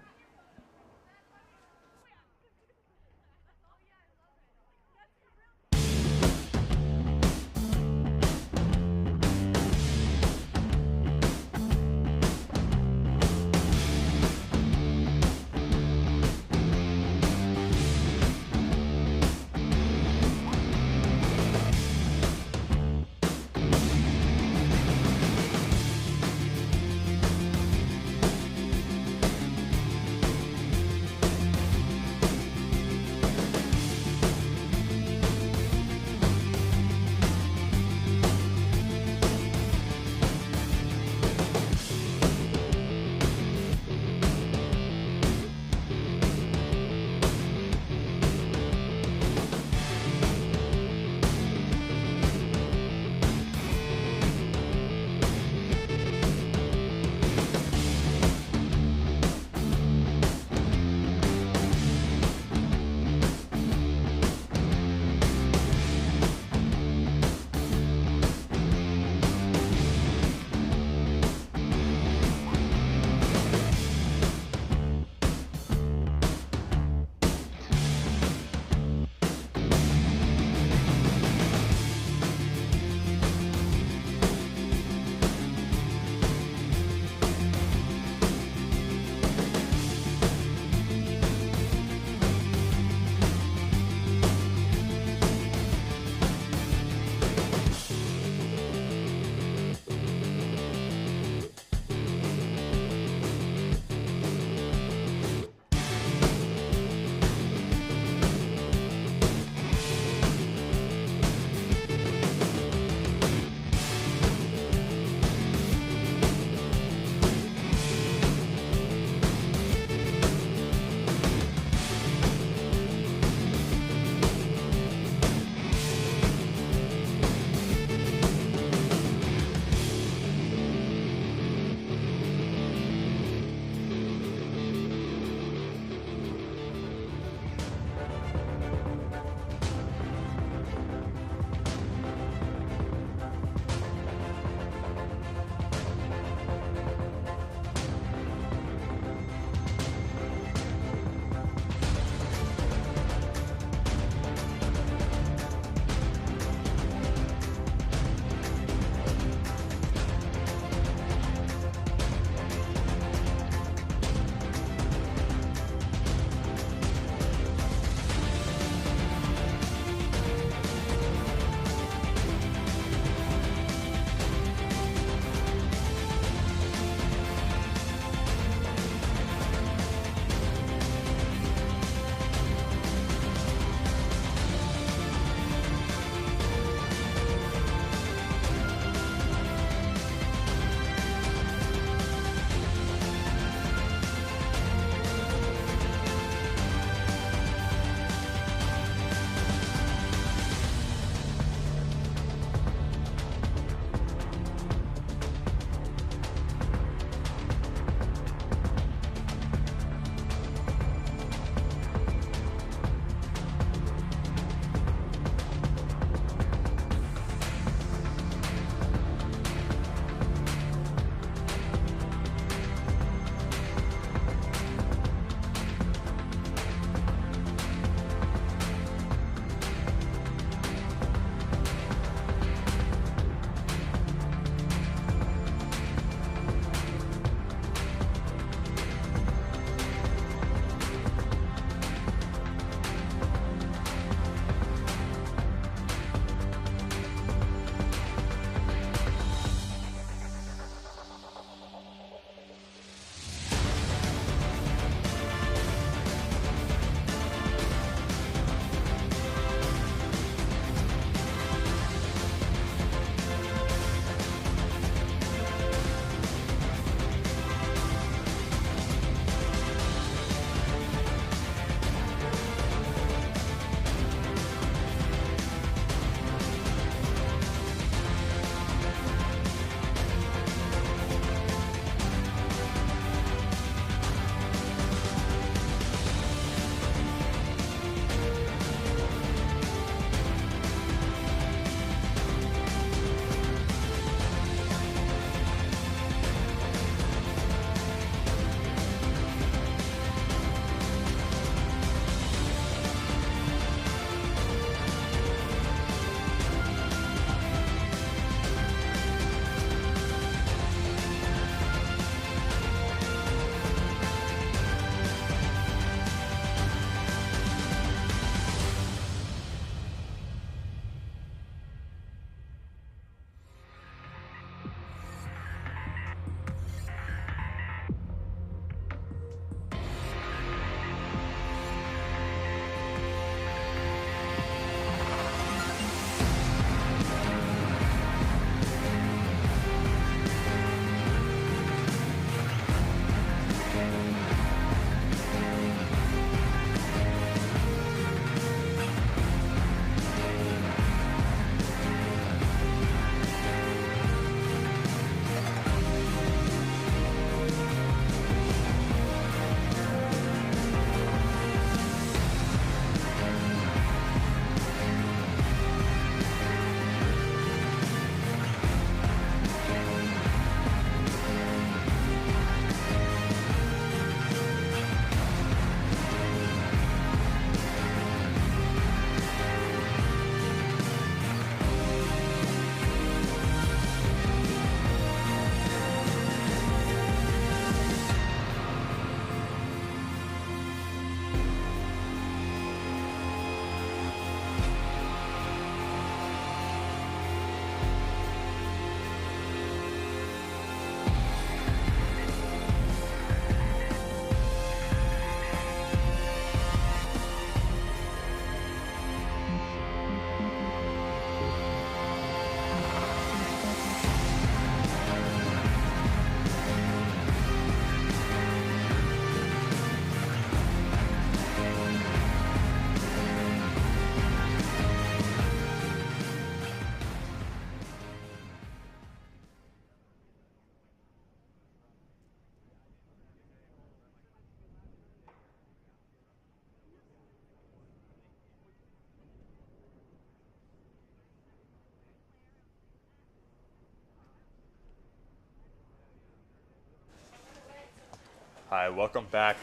Hi, welcome back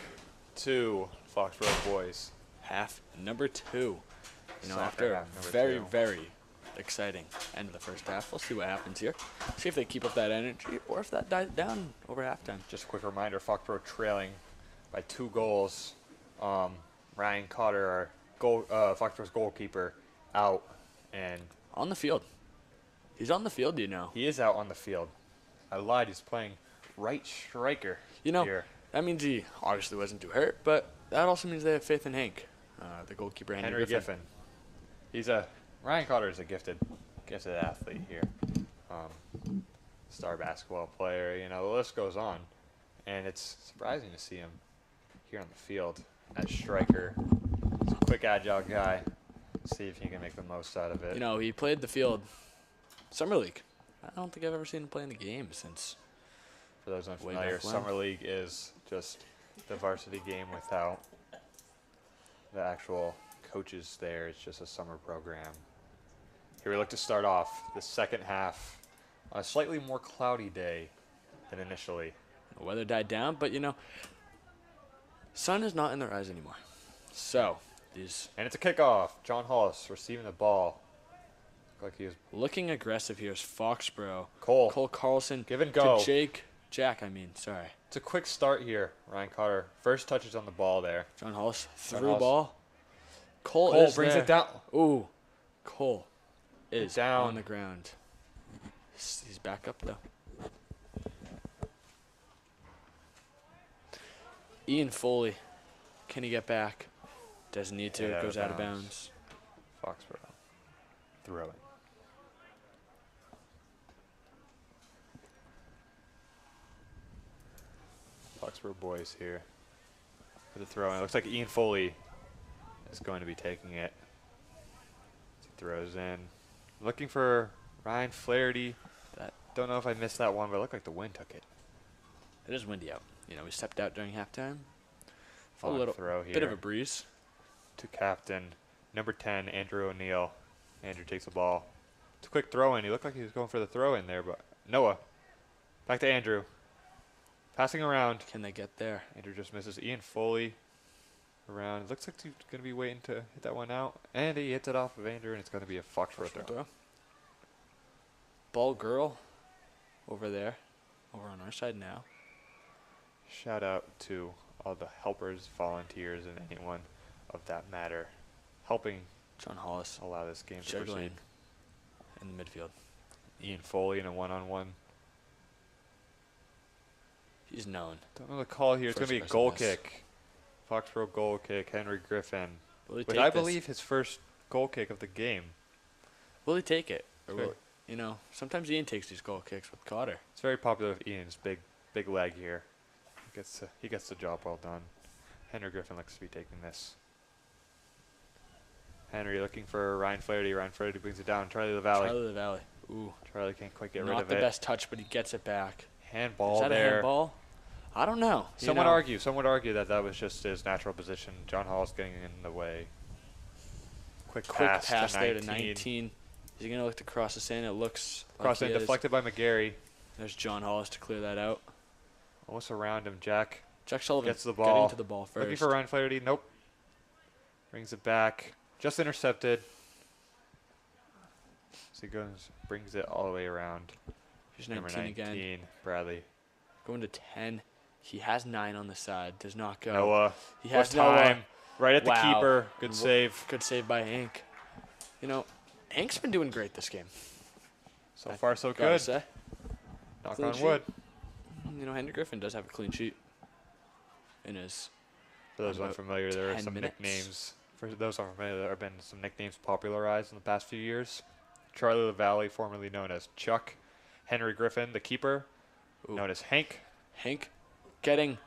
to Foxboro Boys. Half number 2. You know, Soccer after a half number very, 2. very exciting end of the first half, we'll see what happens here. See if they keep up that energy or if that dies down over halftime. Just a quick reminder, Foxboro trailing by 2 goals. Ryan Cotter, our Foxboro's goalkeeper, out, and On the field. He's on the field, you know. he is out on the field. I lied, he's playing right striker here. That means he obviously wasn't too hurt, but that also means they have faith in Hank, the goalkeeper, Henry Griffin. Ryan Cotter is a gifted athlete here. Star basketball player, you know, the list goes on. And it's surprising to see him here on the field as striker. He's a quick, agile guy. See if he can make the most out of it. You know, he played the field Summer League. I don't think I've ever seen him play in the game since. For those Way unfamiliar, back when. Summer League is just the varsity game without the actual coaches there. It's just a summer program. Here we look to start off the second half on a slightly more cloudy day than initially. The weather died down, but, you know, sun is not in their eyes anymore. So, these And it's a kickoff. John Hollis receiving the ball. Looked like he was looking aggressive here is Foxborough. Cole. Cole Carlson Give and go. to Jack, sorry. It's a quick start here. Ryan Cotter, first touches on the ball there. John Hollis John through Hollis. ball. Cole Cole is brings there. it down. Ooh, Cole is down. on the ground. He's back up, though. Ian Foley, can he get back? Doesn't need to. Get It out goes of out of bounds. bounds. Foxborough. Throwing. Foxborough boys here for the throw. And it looks like Ian Foley is going to be taking it. He throws in. Looking for Ryan Flaherty. Don't know if I missed that one, but it looked like the wind took it. It is windy out. You know, we stepped out during halftime. A Fun little throw here bit of a breeze. to captain number 10, Andrew O'Neill. Andrew takes the ball. It's a quick throw in. He looked like he was going for the throw in there, but Noah. Back to Andrew. Passing around. Can they get there? Andrew just misses. Ian Foley around. It looks like he's going to be waiting to hit that one out. And he hits it off of Andrew, and it's going to be a Foxborough throw. Ball girl over there. Over on our side now. Shout out to all the helpers, volunteers, and anyone of that matter helping John Hollis allow this game to juggling proceed. in the midfield. Ian Foley in a one-on-one. He's known. Don't know the call here. It's going to be a First goal aggressiveness. kick. Foxborough goal kick. Henry Griffin. Will he But take I this? believe his first goal kick of the game. Will he take it? Or Sure. will, you know, sometimes Ian takes these goal kicks with Cotter. It's very popular with Ian's big leg here. He gets the job well done. Henry Griffin looks to be taking this. Henry looking for Ryan Flaherty. Ryan Flaherty brings it down. Charlie LaValle. Charlie LaValle. Ooh. Charlie can't quite get rid Not of the it. best touch, but he gets it back. Handball Is that there. a handball? I don't know. Some would argue that that was just his natural position. John Hall's getting in the way. Quick pass to there 19. to 19. Is he going to look to cross the sand? It looks Cross like in, he is. deflected by McGarry. There's John Hollis to clear that out. Almost around him. Jack Jack Sullivan gets the getting ball. to the ball first. Looking for Ryan Flaherty. Nope. Brings it back. Just intercepted. So he brings it all the way around. Here's Number 19 19, again. Bradley. Going to 10. He has 9 on the side. Does not go. Noah. He What has Noah. time? Right at the Wow. keeper. Good save. Good save by Hank. You know, Hank's been doing great this game. So I far, so gotta good. say. Knock Clean on sheet. wood. You know, Henry Griffin does have a clean sheet in his. For those About unfamiliar, there are 10 some minutes. nicknames. For those unfamiliar, there have been some nicknames popularized in the past few years. Charlie LaValle, formerly known as Chuck. Henry Griffin, the keeper, Ooh. known as Hank. Hank getting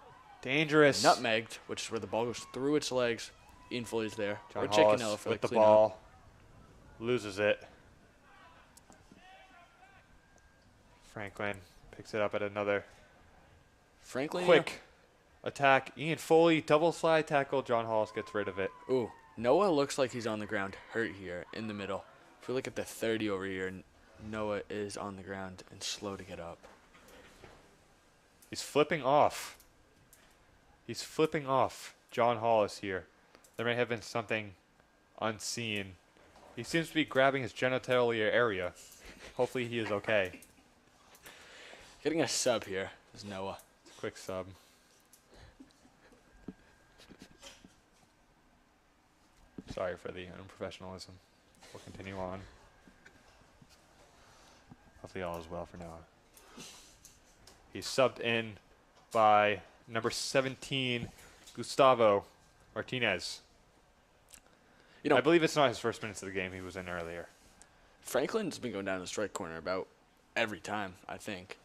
Dangerous. nutmegged, which is where the ball goes through its legs. Ian Foley's there. John or Hollis Chickenella for with the clean out. ball. Loses it. Franklin picks it up at another Frankly, quick attack. Ian Foley, double slide tackle. John Hollis gets rid of it. Ooh, Noah looks like he's on the ground, hurt here in the middle. If we look at the 30 over here, Noah is on the ground and slow to get up. He's flipping off. He's flipping off John Hollis here. There may have been something unseen. He seems to be grabbing his genitalia area. Hopefully he is okay. Getting a sub here is Noah. Quick sub. Sorry for the unprofessionalism. We'll continue on. Hopefully all is well for Noah. He's subbed in by number 17, Gustavo Martinez. You know, I believe it's not his first minutes of the game. He was in earlier. Franklin's been going down the strike corner about every time, I think.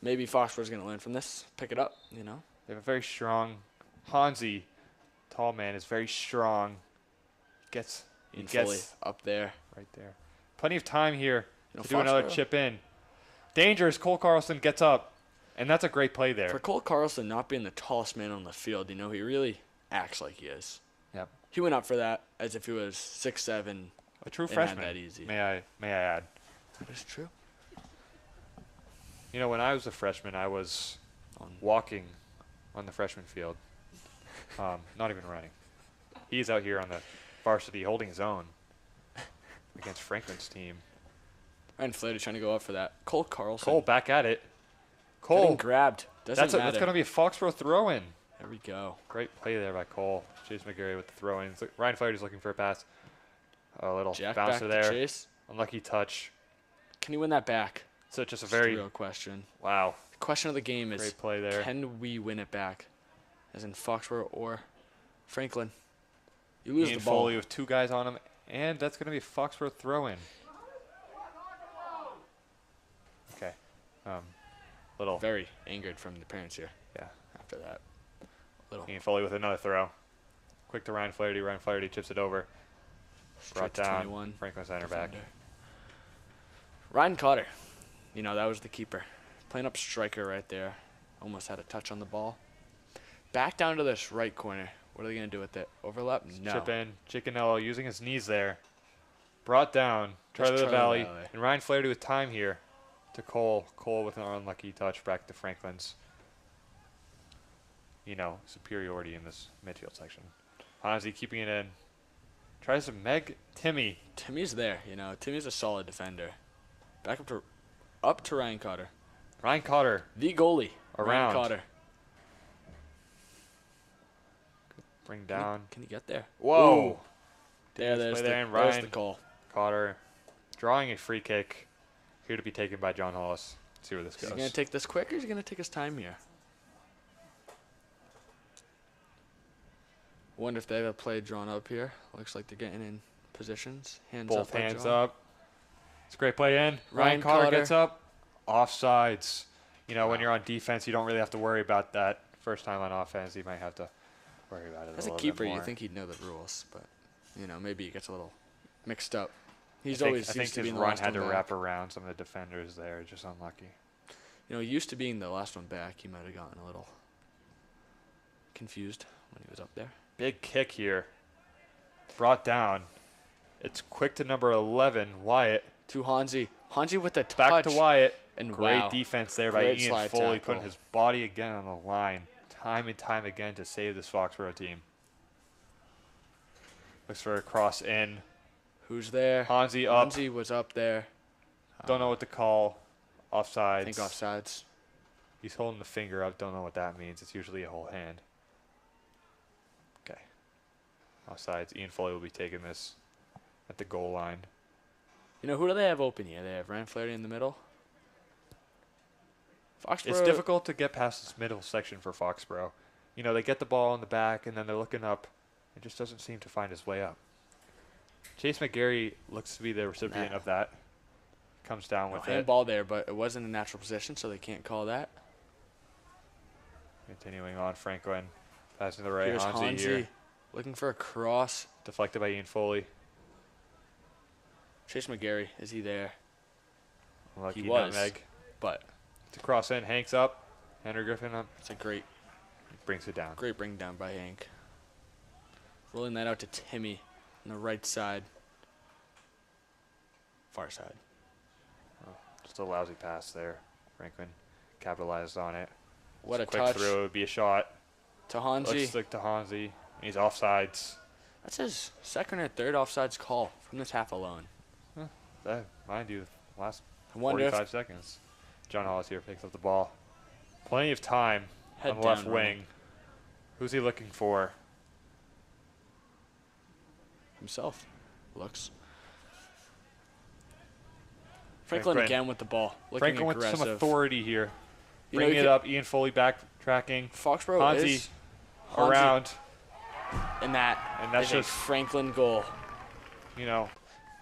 Maybe Foxborough's going to learn from this, pick it up, you know. They have a very strong Hansi, tall man, is very strong. He gets up there. right there. Plenty of time here to do Foxborough, another chip in. Dangerous. Cole Carlson gets up, and that's a great play there. For Cole Carlson not being the tallest man on the field, you know, he really acts like he is. Yep. He went up for that as if he was 6'7". A true and freshman. had that easy. May I add? That is true. You know, when I was a freshman, I was walking on the freshman field, not even running. He's out here on the varsity holding his own against Franklin's team. Ryan Flaherty trying to go up for that. Cole Carlson. Cole back at it. Getting Cole grabbed. That's that's going to be a Foxborough throw-in. There we go. Great play there by Cole. Chase McGarry with the throw-in. Ryan Flaherty's looking for a pass. A little Jack bouncer back there. to Chase. Unlucky touch. Can he win that back? So just a That's very the real question. wow. The question of the game is, Great play there. can we win it back? As in Foxborough or Franklin. You lose Ian the ball. Foley with two guys on him, and that's going to be a Foxborough throw-in. Okay. Little. Very angered from the parents here. Yeah. After that. Little. Ian Foley with another throw. Quick to Ryan Flaherty. Ryan Flaherty chips it over. Brought Straight to down. 21. Franklin center back. Defender. Ryan Cotter. You know, that was the keeper. Playing up striker right there. Almost had a touch on the ball. Back down to this right corner. What are they going to do with it? Overlap? No. Chip in. Chicanello using his knees there. Brought down. Charlie Charlie Valley. Valley. And Ryan Flaherty with time here to Cole. Cole with an unlucky touch back to Franklin's, superiority in this midfield section. Hansi keeping it in. Tries to Meg Timmy. Timmy's there. You know, Timmy's a solid defender. Back up to Ryan Cotter. Ryan Cotter. The goalie. Around. Ryan Cotter. Bring down. Can he get there? Whoa. Ooh. There's Ryan the call. Cotter drawing a free kick here to be taken by John Hollis. Let's see where this Is goes. he going to take this quick or is he going to take his time here? Wonder if they have a play drawn up here. Looks like they're getting in positions. Hands Both up. by hands John. up. It's a great play in. Ryan Ryan Cotter Cotter. gets up. Offsides. When Wow. you're on defense, you don't really have to worry about that. First time on offense, you might have to worry about it As a a little keeper, bit more. you think he'd know the rules, but maybe he gets a little mixed up. I He's think always his used to being the run last had to one wrap back. around some of the defenders there. Just unlucky. Used to being the last one back, he might have gotten a little confused when he was up there. Big kick here. Brought down. It's quick to number 11, Wyatt. To Hansi. Hansi with the touch. Back to Wyatt. And Great wow. defense there by Great Ian slide Foley, tackle. putting his body again on the line, time and time again to save this Foxborough team. Looks for a cross in. Who's there? Hansi up. Hansi was up there. Don't know what to call. Offsides. I think offsides. He's holding the finger up. Don't know what that means. It's usually a whole hand. Okay. Offsides. Ian Foley will be taking this at the goal line. Who do they have open here? They have Ryan Flaherty in the middle. Foxborough. It's difficult to get past this middle section for Foxborough. They get the ball in the back, and then they're looking up. It just doesn't seem to find his way up. Chase McGarry looks to be the recipient of that. Comes down with it. Handball there, but it wasn't a natural position, so they can't call that. Continuing on, Franklin. Passing to the right. Here's Hansi Hansi here. looking for a cross. Deflected by Ian Foley. Chase McGarry, is he there? Lucky He was. nutmeg. But To cross in. Hanks up. Henry Griffin up. it's a great Brings it down. bring down by Hank. Rolling that out to Timmy on the right side. Far side. Just a lousy pass there. Franklin capitalized on it. What Just a quick touch. throw would be a shot. To Hansi. Looks like to Hansi. He's offsides. That's his second or third offsides call from this half alone. That, mind you, last I wonder 45 seconds. John Hollis here picks up the ball. Plenty of time Head on the left down wing. running. Who's he looking for? Himself. Looks. Franklin again with the ball. Looking Franklin with aggressive. some authority here. You know, Bringing you it up. Ian Foley backtracking. Foxborough Hansi is around. And that And that's is just, a Franklin goal. you know,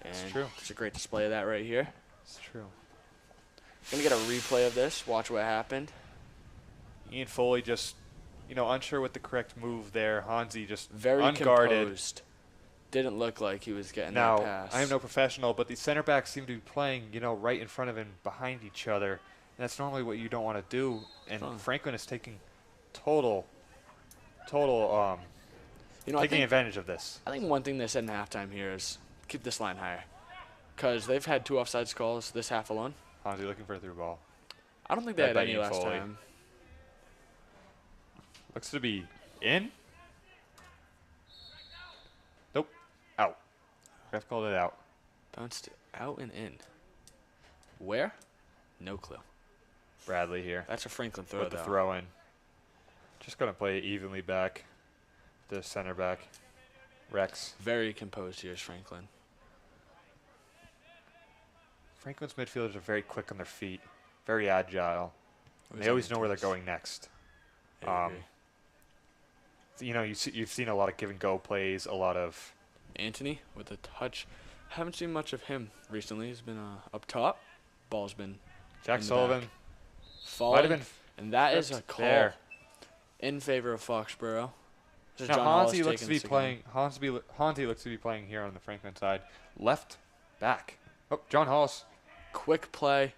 And it's true. It's a great display of that right here. It's true. Gonna get a replay of this. Watch what happened. Ian Foley just, you know, unsure with the correct move there. Hansi just Very unguarded. composed. Didn't look like he was getting Now, that pass. I am no professional, but the center backs seem to be playing, you know, right in front of him, behind each other. And that's normally what you don't want to do. And Franklin is taking total, you know, taking advantage of this. I think one thing they said in halftime here is keep this line higher. Because they've had 2 offsides calls this half alone. Hansi looking for a through ball. I don't think they had any last time. Looks to be in. Nope. Out. Ref called it out. Bounced out and in. Where? No clue. Bradley here That's a Franklin throw, with the throw in. Just going to play it evenly back. The center back. Rex. Very composed here is Franklin. Franklin's midfielders are very quick on their feet. Very agile. And they always know where they're going next. You know, you've seen a lot of give and go plays, a lot of Anthony with a touch. Haven't seen much of him recently. He's been up top. Ball's been Jack in the Sullivan. back. Falling, Might have been and that is a call there. in favor of Foxborough. This is Now John Hollis Hansi looks to taking be this playing. Hansi looks to be playing here on the Franklin side, left back. Oh, John Hollis. again. Quick play.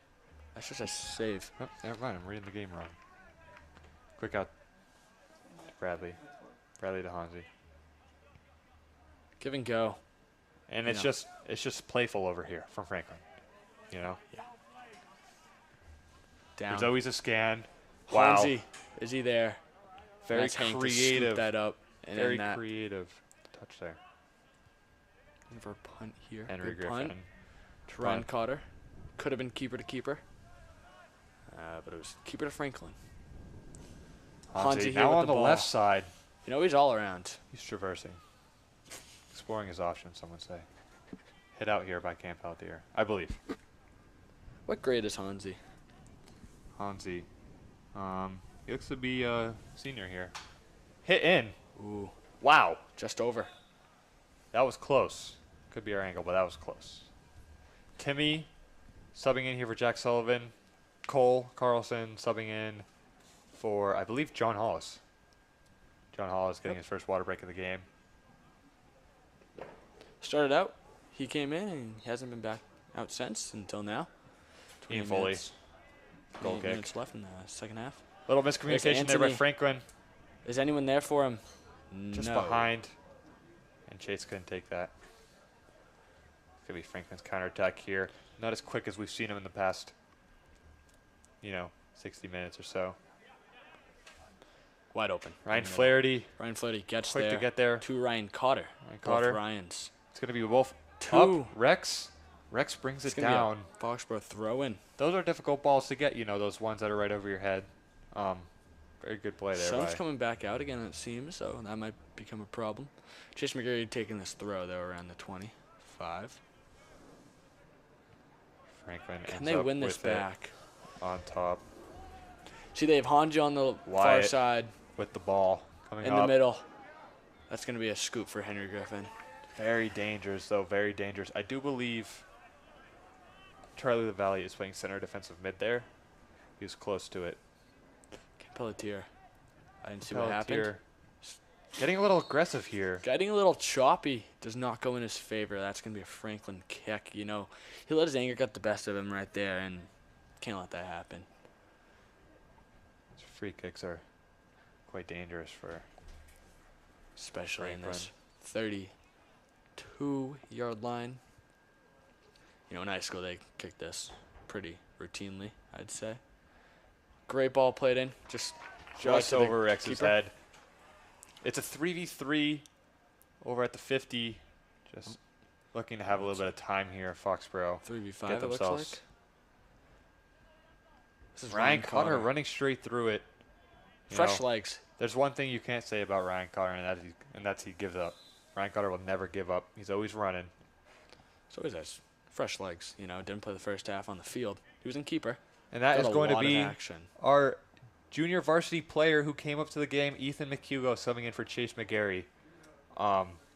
That's just a save. Oh, never mind. I'm reading the game wrong. Quick out. Bradley. Bradley to Hansi. Give and go. And it's just playful over here from Franklin. You know. Down. There's always a scan. Wow. Hansi, is he there? Very That's Hank to creative. scoop that up. And Very then that creative touch there. for a punt here. Henry Good Griffin. punt. To Ryan Cotter. Could have been keeper to keeper. But it was keeper to Franklin. Hansi here now with on the ball. left side. You know, he's all around. He's traversing. Exploring his options, some would say. Hit out here by Camp Altier, I believe. What grade is Hansi? Hansi. He looks to be a senior here. Hit in. Ooh, Wow. just over. That was close. Could be our angle, but that was close. Timmy subbing in here for Jack Sullivan. Cole Carlson subbing in for, I believe, John Hollis. John Hollis getting his first water break of the game. Started out. He came in and he hasn't been back out since until now. Ian 20 Foley. minutes. Goal 8 kick. minutes left in the second half. Little miscommunication there by Anthony. Franklin. Is anyone there for him? Just No. behind. And Chase couldn't take that. Could be Franklin's counterattack here. Not as quick as we've seen him in the past, 60 minutes or so. Wide open. Ryan in the middle. Flaherty, Ryan Flaherty gets quick there. to get there. To Ryan Cotter. Ryan Cotter. Both Ryans. It's going to be Wolf. Two. Up. Rex. Rex brings It's it gonna be a down. Foxborough throw in. Those are difficult balls to get, those ones that are right over your head. Very good play there. Sun's coming back out again, it seems, so that might become a problem. Chase McGarry taking this throw, though, around the 25. Franklin Can ends they up win this with it back? on top See, they have Hanji on the far Wyatt side, with the ball coming in up. the middle. That's going to be a scoop for Henry Griffin. Very dangerous, though. Very dangerous. I do believe Charlie LaValle is playing center defensive mid there. He was close to it. Pelletier. I didn't see what happened. Pelletier getting a little aggressive here. Getting a little choppy does not go in his favor. That's going to be a Franklin kick. He let his anger get the best of him right there, and can't let that happen. Free kicks are quite dangerous for Especially in Franklin. this 32-yard line. In high school, they kick this pretty routinely, I'd say. Great ball played in. Just right just to the over Rex's keeper. head. It's a 3v3 over at the 50. Just looking to have a little bit of time here. Foxborough 3v5 get it looks themselves. like. This is Ryan Cotter running straight through it. Fresh legs. There's one thing you can't say about Ryan Cotter, and that's he gives up. Ryan Cotter will never give up. He's always running. So always has fresh legs. Didn't play the first half on the field. He was in keeper. And that is going to be action. our junior varsity player who came up to the game, Ethan McHugo, subbing in for Chase McGarry.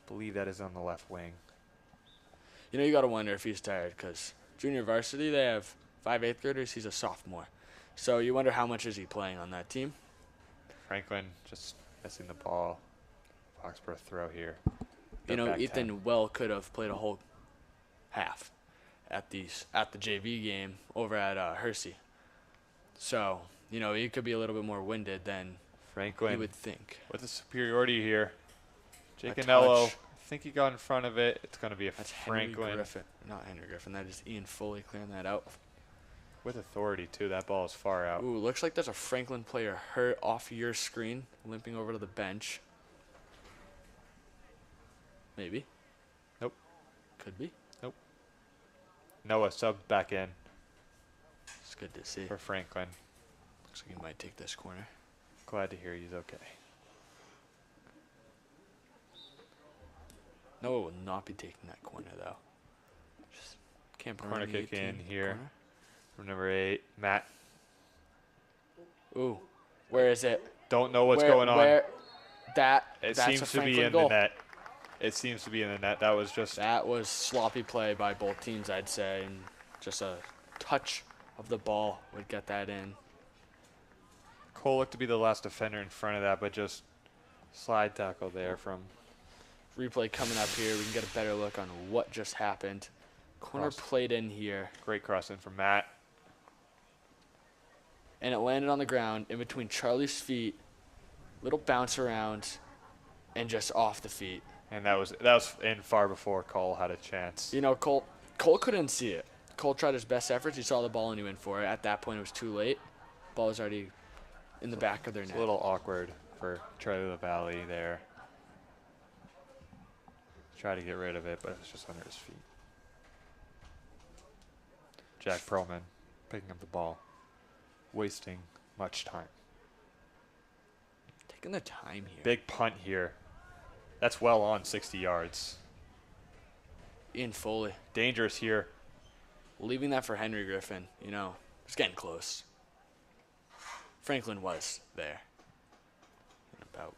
Believe that is on the left wing. You got to wonder if he's tired because junior varsity, they have 5 8th graders. He's a sophomore. So you wonder how much is he playing on that team. Franklin just missing the ball. Foxborough throw here. Ethan well could have played a whole half at the JV game over at Hersey. So, he could be a little bit more winded than Franklin you would think. with the superiority here. Jake A Anello, touch. I think he got in front of it. It's going to be a That's Franklin. Henry Griffin. Not Henry Griffin. That is Ian Foley clearing that out. With authority, too. That ball is far out. Ooh, looks like there's a Franklin player hurt off your screen, limping over to the bench. Maybe. Nope. Could be. Noah subbed back in It's good to see. for Franklin. Looks like he might take this corner. Glad to hear he's okay. Noah will not be taking that corner, though. Just can't Corner kick in here from number 8, Matt. Ooh, where is it? Don't know what's Where- going on. It It that's seems a to be Franklin in goal. the net. It seems to be in the net. That was just That was sloppy play by both teams, I'd say, and just a touch of the ball would get that in. Cole looked to be the last defender in front of that, but just slide tackle there from Replay coming up here. We can get a better look on what just happened. Corner Cross. played in here, great cross in from Matt. and it landed on the ground in between Charlie's feet. Little bounce around, and just off the feet. And that was in far before Cole had a chance. Cole couldn't see it. Cole tried his best efforts. He saw the ball and he went for it. At that point, it was too late. Ball was already in the back of their It's net. a little awkward for Charlie LaValle there. Try to get rid of it, but it was just under his feet. Jack Perlman picking up the ball, wasting much time. Taking the time here. Big punt here. That's well on 60 yards. Ian Foley. Dangerous here. Leaving that for Henry Griffin, it's getting close. Franklin was there. In about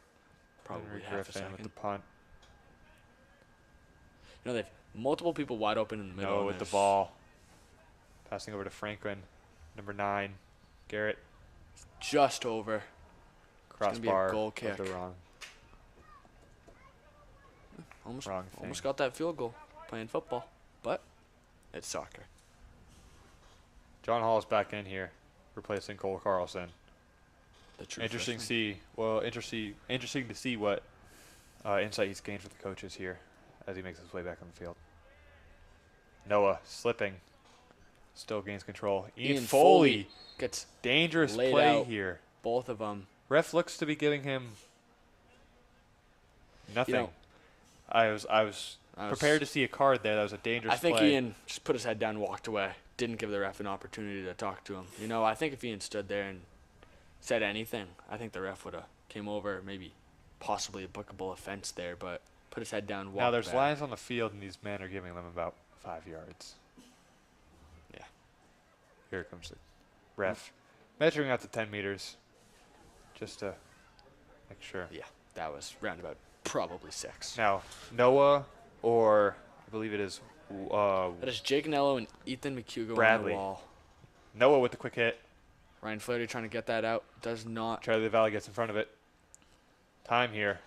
probably Henry half a Griffin second. with the punt. They have multiple people wide open in the middle. No and with the there's ball. Passing over to Franklin. Number 9, Garrett. Just over. gonna be a Crossbar. goal of kick. the wrong. Almost Wrong almost thing. got that field goal playing football. But it's soccer. John Hall's back in here, replacing Cole Carlson. The true Interesting freshman. interesting to see what insight he's gained for the coaches here as he makes his way back on the field. Noah slipping, still gains control. Ian Foley gets dangerous laid play out. here. both of them. Ref looks to be giving him nothing. I was prepared to see a card there. That was a dangerous I think play. Ian just put his head down and walked away. Didn't give the ref an opportunity to talk to him. I think if Ian stood there and said anything, I think the ref would have came over, maybe possibly a bookable offense there, but put his head down, walked Now there's back. lines on the field, and these men are giving them about 5 yards. Yeah. Here comes the ref, measuring out to 10 meters, just to make sure. Yeah, that was roundabout probably 6. Now, Noah, or I believe it is That is Jake Nello and Ethan McHugo Bradley. on the wall. Noah with the quick hit. Ryan Flaherty trying to get that out. Does not. Charlie LaValle gets in front of it. Time here.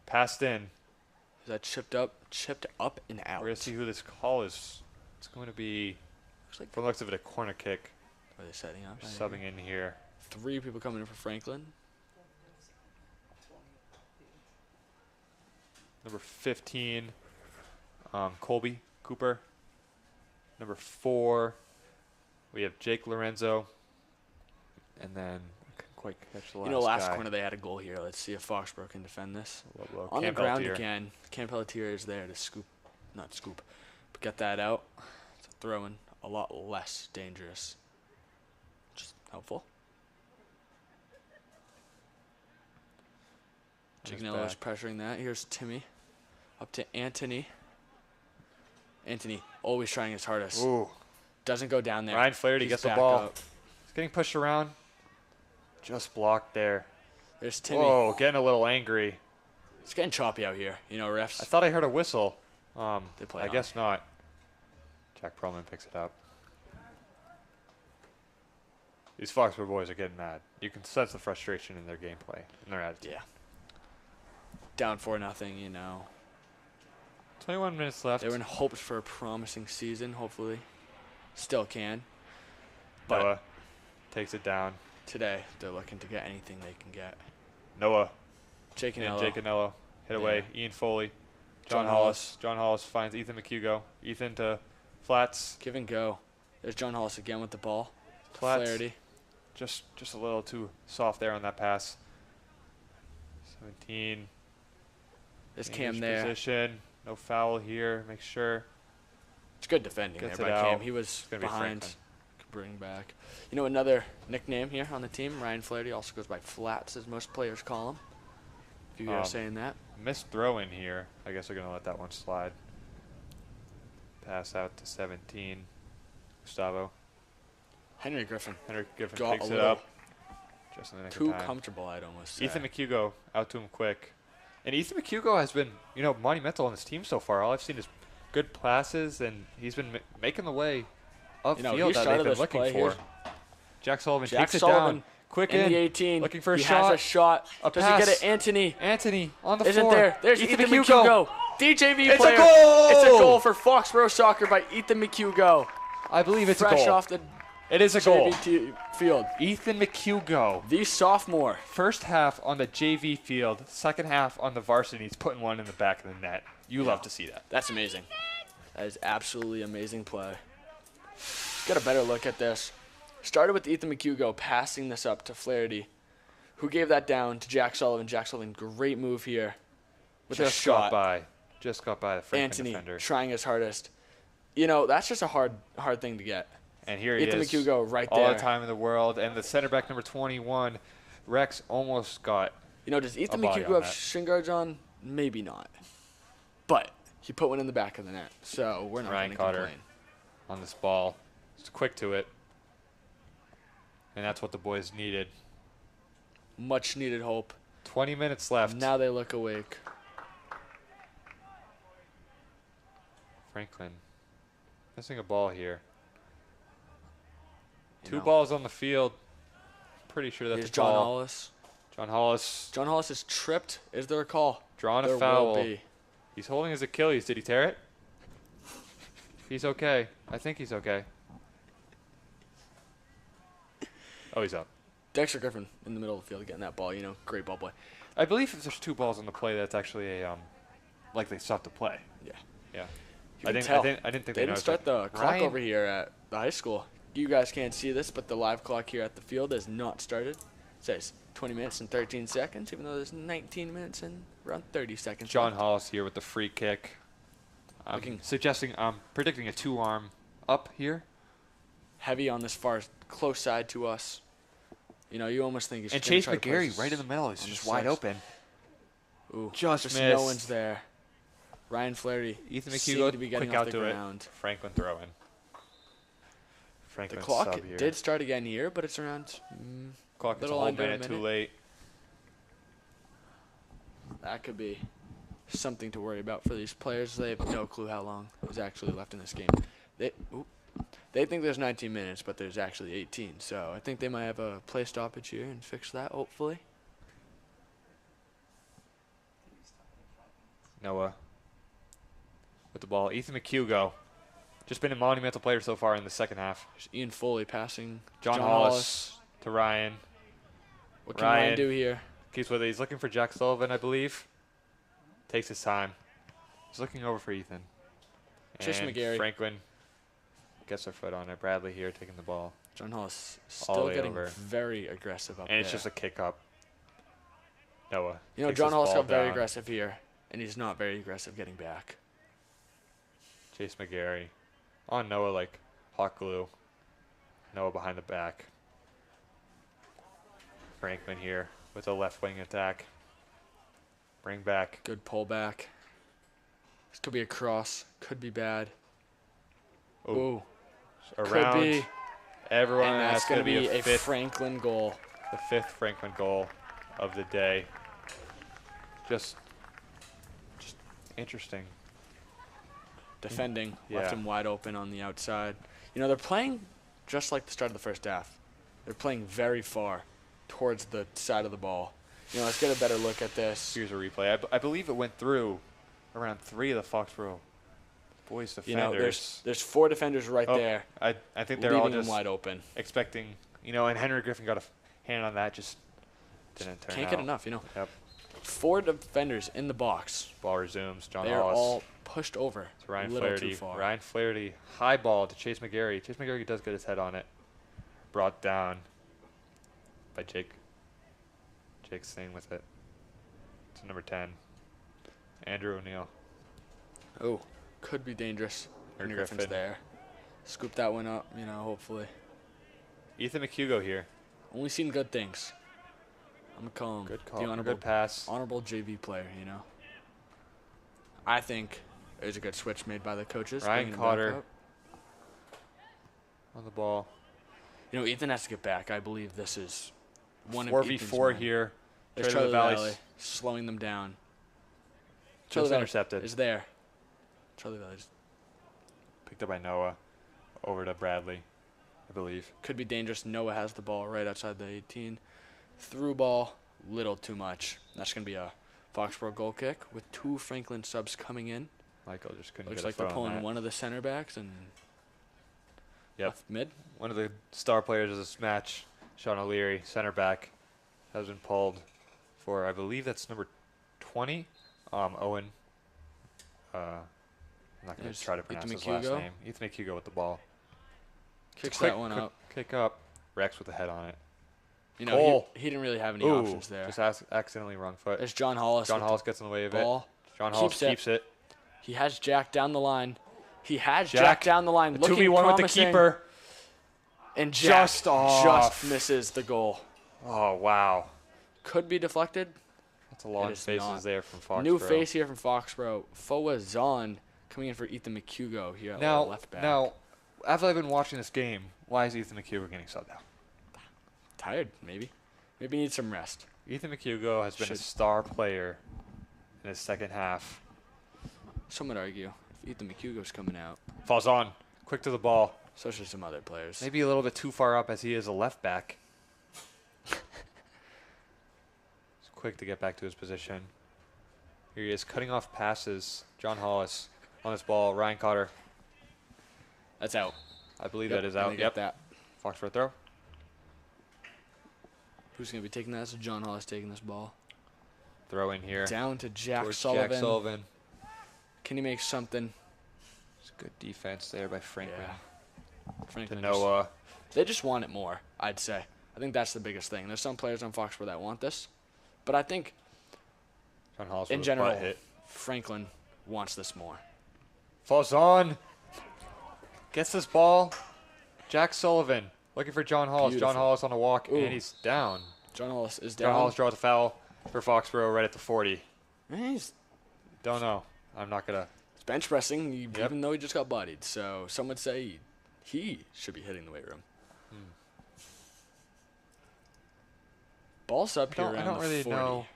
Passed in. Is that chipped up and out? We're going to see who this call is. It's going to be, Looks like from the looks of it, a corner kick. are they setting up? Subbing in here. 3 people coming in for Franklin. Number 15, Colby Cooper. Number 4, we have Jake Lorenzo. And then quite catch the last You know, last guy. corner they had a goal here. Let's see if Foxborough can defend this. Low. On the Cam ground Pelletier. again. Cam Pelletier is there to scoop, not scoop, but get that out. It's a throw-in, a lot less dangerous. Just helpful. Gignello's pressuring that. Here's Timmy. Up to Anthony. Anthony always trying his hardest. Ooh. Doesn't go down there. Ryan Flaherty He's gets the back ball. up. He's getting pushed around. Just blocked there. There's Timmy. Whoa, getting a little angry. It's getting choppy out here. You know, refs. I thought I heard a whistle. They play I on. guess not. Jack Perlman picks it up. These Foxborough boys are getting mad. You can sense the frustration in their gameplay and their attitude. Yeah. Down 4-0, you know. 21 minutes left. They were in hopes for a promising season, hopefully. Still can. But Noah takes it down. today, they're looking to get anything they can get. Noah Jake and and Jake Anello hit away. Ian Foley. John Hollis. John Hollis finds Ethan McHugo. Ethan to Flats. Give and go. There's John Hollis again with the ball. Flats. Flaherty. Just a little too soft there on that pass. 17. There's Cam English there. Position. No foul here. Make sure. It's good defending Gets there it by out. Cam. He was gonna be behind. Franklin. Could bring back. You know, another nickname here on the team, Ryan Flaherty, also goes by Flats, as most players call him. If you guys are saying that. Missed throw in here. I guess we're going to let that one slide. Pass out to 17. Gustavo. Henry Griffin. Henry Griffin Got picks a it little up. Just in the nick of Too time. comfortable, I'd almost say. Ethan McHugo out to him quick. And Ethan McHugo has been, monumental on this team so far. All I've seen is good passes, and he's been making the way he upfield that they've started been this looking play for. here. Jack Sullivan Jack takes it Sullivan down. Quick in in. the 18. Looking for a he shot. has a shot. A Does pass. he get it? Anthony. Anthony on the Isn't floor. there? There's Ethan McHugo. DJV It's player. a goal! It's a goal for Foxborough Soccer by Ethan McHugo. I believe it's Fresh a goal. off the It is a goal. JV field. Ethan McHugo. The sophomore. First half on the JV field, second half on the varsity. He's putting one in the back of the net. You love to see that. That's amazing. That is absolutely amazing play. Get a better look at this. Started with Ethan McHugo passing this up to Flaherty, who gave that down to Jack Sullivan. Jack Sullivan, great move here with a shot. Just got by the Franklin Anthony defender. trying his hardest. You know, that's just a hard thing to get. And here he Ethan is. McHugo right all there. the time in the world. And the center back number 21, Rex, almost got. You know, does Ethan body McHugo on have that. shin guards on? Maybe not. But he put one in the back of the net, so we're not Ryan going to Cotter complain. on this ball. Just quick to it. And that's what the boys needed. Much needed hope. 20 minutes left. Now they look awake. Franklin missing a ball here. You Two know. balls on the field. Pretty sure that's Here's a John call. Hollis. John Hollis John Hollis is tripped. Is there a call? drawing There a foul. will be. He's holding his Achilles. Did he tear it? He's okay. I think he's okay. Oh, he's up. Dexter Griffin in the middle of the field getting that ball. You know, great ball boy. I believe if there's two balls on the play, that's actually a like they stopped the play. Yeah. Yeah. You I can didn't tell. think They they didn't noticed start that. the clock Ryan- over here at the high school. You guys can't see this, but the live clock here at the field has not started. It says 20 minutes and 13 seconds, even though there's 19 minutes and around 30 seconds. John left. Hollis here with the free kick. I'm predicting a two-arm up here. Heavy on this far close side to us. You know, you almost think he's And gonna Chase try to play McGarry this right in the middle. He's on just the wide six. open. Ooh, Just no missed. one's there. Ryan Flaherty. Ethan seemed McHugo to be getting quick off out the to ground. it. Franklin throw in. The Franklin clock sub here. did start again here, but it's around. Clock is a little whole under a minute too minute. late. That could be something to worry about for these players. They have no clue how long is actually left in this game. They think there's 19 minutes, but there's actually 18. So I think they might have a play stoppage here and fix that, hopefully. Noah with the ball. Ethan McHugo. Just been a monumental player so far in the second half. There's Ian Foley passing. John Hollis to Ryan. What can Ryan do here? Keeps with it. He's looking for Jack Sullivan, I believe. Takes his time. He's looking over for Ethan. Trish And McGarry. Franklin gets their foot on it. Bradley here taking the ball. John Hollis All the still way getting over. very aggressive up And there. it's just a kick up. Noah. You know, kicks John his Hollis ball got very down. aggressive here, and he's not very aggressive getting back. Chase McGarry on Noah like hot glue. Noah behind the back. Franklin here with a left wing attack. Bring back. Good pullback. This could be a cross. Could be bad. Ooh. Ooh. Around. Could be. Everyone. And that's going to be a fifth, Franklin goal. the fifth Franklin goal of the day. Just interesting. Defending. Yeah. Left him wide open on the outside. You know, they're playing just like the start of the first half. They're playing very far towards the side of the ball. You know, let's get a better look at this. Here's a replay. I believe it went through around 3 of the Foxborough boys defenders. You know, there's 4 defenders right there. I think they're all leaving just them wide open. expecting, you know, and Henry Griffin got a hand on that, just didn't turn Can't out. get enough, you know. Yep. 4 defenders in the box. Ball resumes. John They're Hollis. all pushed over. It's Ryan a little too Flaherty. far. Ryan Flaherty, high ball to Chase McGarry. Chase McGarry does get his head on it. Brought down by Jake. Jake's staying with it. To number 10, Andrew O'Neill. Oh, could be dangerous. Henry Griffin's Griffin. there. Scoop that one up, you know, hopefully. Ethan McHugo here. Only seen good things. I'm going to call him Good the call. honorable, Good pass. honorable JV player, you know. I think it was a good switch made by the coaches. Ryan bringing him back Cotter. up. On the ball. You know, Ethan has to get back. I believe this is one of 4v4 Ethan's men. here. There's Charlie Charlie Valley Valley slowing them down. Just Charlie Valley intercepted. is there. Charlie Valley Picked up by Noah. Over to Bradley, I believe. could be dangerous. Noah has the ball right outside the 18. Through ball, little too much. That's going to be a Foxborough goal kick with 2 Franklin subs coming in. Michael just couldn't Looks get like a they're foot on pulling that. one of the center backs and Yep. left mid. One of the star players of this match, Sean O'Leary, center back, has been pulled for, I believe that's number 20, Owen. I'm not going There's to try to pronounce Ethan his last McHugo. name. Ethan McHugo with the ball. Kicks Quick- that one quick up. Kick up. Rex with the head on it. You know, Cole. he didn't really have any Ooh, options there. just accidentally wrong foot. There's John Hollis. John with Hollis gets in the way of the it. ball. John Hollis Keeps it. keeps it. He has Jack down the line. He has Jack, Jack down the line. The Looking 2v1 with the promising, keeper. And Jack Just off. just misses the goal. Oh, wow. Could be deflected. That's a lot of is faces not. there from Foxborough. New face here from Foxborough. Foa Zahn coming in for Ethan McHugo here at Now, left back. after I've been watching this game, why is Ethan McHugo getting subbed out? Tired, maybe. Maybe needs some rest. Ethan McHugo has been a Should- star player in his second half. Some would argue if Ethan McHugo's coming out, Falls on. Quick to the ball. so should some other players. Maybe a little bit too far up as he is a left back. He's quick to get back to his position. Here he is cutting off passes. John Hollis on this ball. Ryan Cotter. That's out. I believe Yep, that is and out. they get Yep. that. Foxborough throw. Who's going to be taking that? So John Hollis taking this ball. Throw in here. Down to Jack towards Sullivan. Jack Sullivan. Can he make something? It's good defense there by Franklin. Yeah. To Franklin Noah. They just want it more, I'd say. I think that's the biggest thing. There's some players on Foxborough that want this. But I think, John Hollis in with a general, butt hit. Franklin wants this more. Falls on. Gets this ball. Jack Sullivan looking for John Hollis. Beautiful. John Hollis on a walk, Ooh. and he's down. John Hollis is John down. Hollis draws a foul for Foxborough right at the 40. He's Don't know. I'm not going to. bench pressing, even though he just got bodied. So some would say he should be hitting the weight room. Ball's up here I around don't the really 40. know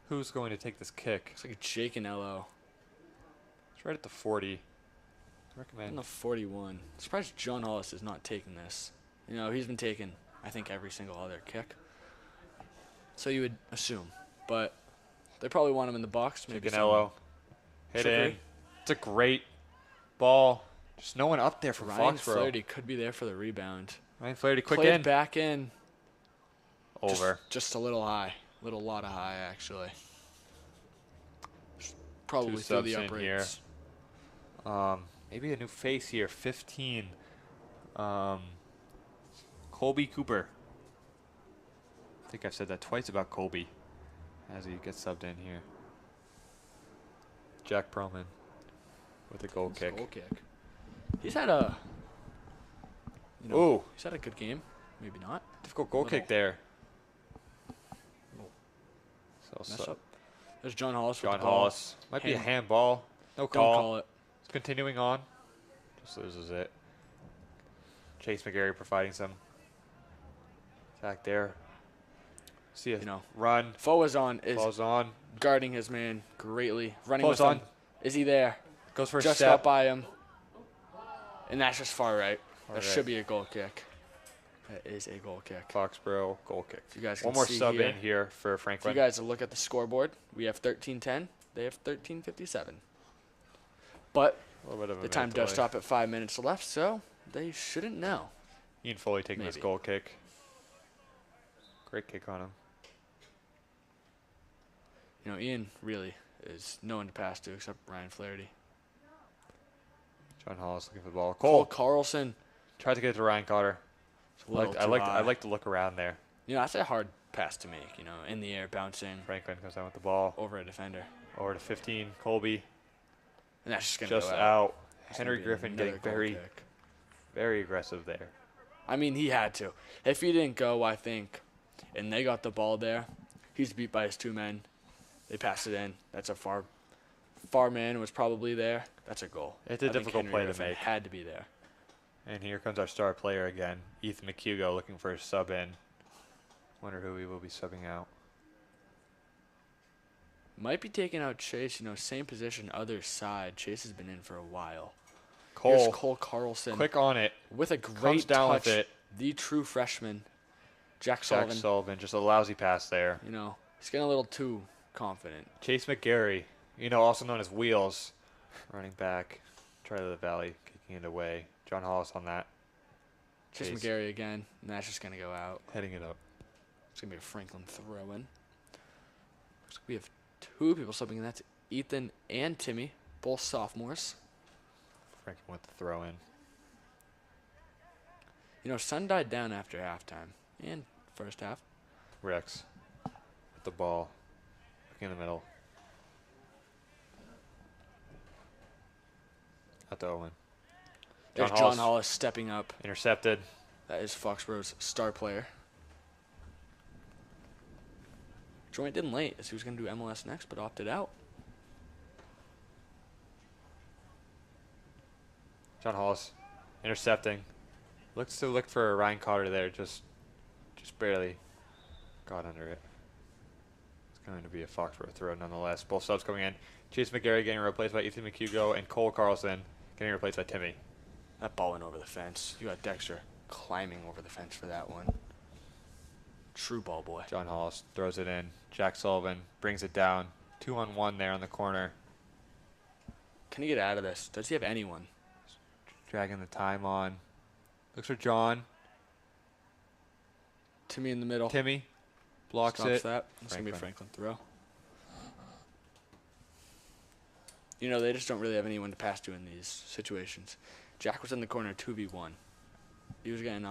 who's going to take this kick. It's like Jake and Ello. It's right at the 40. I On recommend. the 41. Surprised John Hollis is not taking this. You know, he's been taking, I think, every single other kick. So you would assume. But they probably want him in the box. Maybe some Chicanello. Hit trickery. in. It's a great ball. Just no one up there for Ryan Foxborough. Flaherty could be there for the rebound. Ryan Flaherty, quick Played in. back in. Over. Just a little high. Little lot of high, actually. Probably Two through the subs in here. uprights. Maybe a new face here. 15. Colby Cooper. I think I've said that twice about Colby as he gets subbed in here. Jack Perlman with a goal kick. Goal kick. He's had a Ooh, he's had a good game. Maybe not. difficult goal kick there. Mess So up. There's John Hollis. John with the ball. Hollis. Might be a handball. No Don't call. call it. It's continuing on. Just loses it. Chase McGarry providing some attack there. See a run. Foazon is Falls on. guarding his man greatly. Running with Foazon him. Is he there? goes for a Just step. got by him. And that's just far right. Far That right. should be a goal kick. That is a goal kick. Foxborough goal kick. If you guys can One more see sub here, in here for if you Franklin. guys look at the scoreboard, we have 13:10. They have 13:57. But A little bit of a the time minute does delay. stop at 5 minutes left, so they shouldn't know. Ian Foley taking this Maybe. goal kick. Great kick on him. Ian really is no one to pass to except Ryan Flaherty. John Hollis looking for the ball. Cole Cole Carlson. tried to get it to Ryan Cotter. It's a little too high. I like to look around there. That's a hard pass to make, in the air, bouncing Franklin comes down with the ball. over a defender. Over to 15. Colby And that's just going to just go out. out. It's Henry gonna be Griffin another getting goal very, kick. very aggressive there. I mean, he had to. If he didn't go, I think, and they got the ball there, he's beat by his two men. They passed it in. That's a far man was probably there. That's a goal. It's a I think difficult Henry play to Griffin make. Had to be there. And here comes our star player again, Ethan McHugo, looking for a sub in. Wonder who he will be subbing out. Might be taking out Chase. Same position, other side. Chase has been in for a while. Cole, Here's Cole Carlson quick on it. with a great Comes down touch. with it. The true freshman, Jack Jack Sullivan. Sullivan, just a lousy pass there. He's getting a little too confident. Chase McGarry, also known as Wheels, running back. Try to the valley, kicking it away. John Hollis on that. Chase McGarry again, and that's just going to go out. Heading it up. It's going to be a Franklin throw-in. We have two people subbing in. That's Ethan and Timmy, both sophomores. Franklin with the throw in. Sun died down after halftime and first half. Rex with the ball. Looking in the middle. Out to Owen. There's John Hollis stepping up. Intercepted. That is Foxborough's star player. Joint in late as he was going to do MLS next, but opted out. John Hollis intercepting. Looks to look for Ryan Cotter there. Just barely got under it. It's going to be a Foxborough throw nonetheless. Both subs coming in. Chase McGarry getting replaced by Ethan McHugo and Cole Carlson getting replaced by Timmy. That ball went over the fence. You got Dexter climbing over the fence for that one. True ball boy. John Hollis throws it in. Jack Sullivan brings it down. 2-on-1 there on the corner. Can he get out of this? Does he have anyone? Dragging the time on. Looks for John. Timmy in the middle. Timmy blocks Stops it. that. It's going to be a Franklin. Franklin throw. They just don't really have anyone to pass to in these situations. Jack was in the corner 2v1. He was getting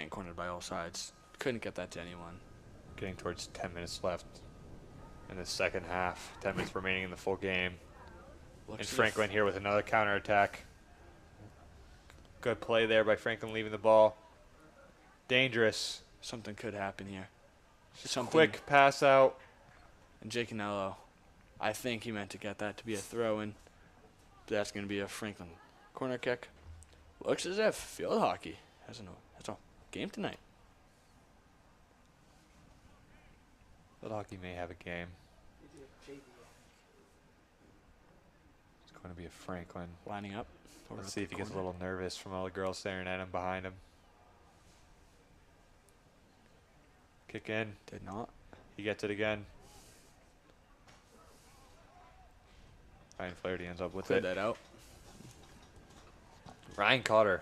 cornered by all sides. Couldn't get that to anyone. Getting towards 10 minutes left in the second half. 10 minutes remaining in the full game. And Franklin here with another counterattack. Good play there by Franklin leaving the ball. Dangerous. Something could happen here. Quick pass out. And Jake Canello, I think he meant to get that to be a throw-in. But that's going to be a Franklin corner kick. Looks as if field hockey has a game tonight. Field hockey may have a game. It's going to be a Franklin. Lining up. Let's see if he gets a little nervous from all the girls staring at him behind him. Kick in. Did not. He gets it again. Ryan Flaherty ends up with Cleared it. that out. Ryan Cotter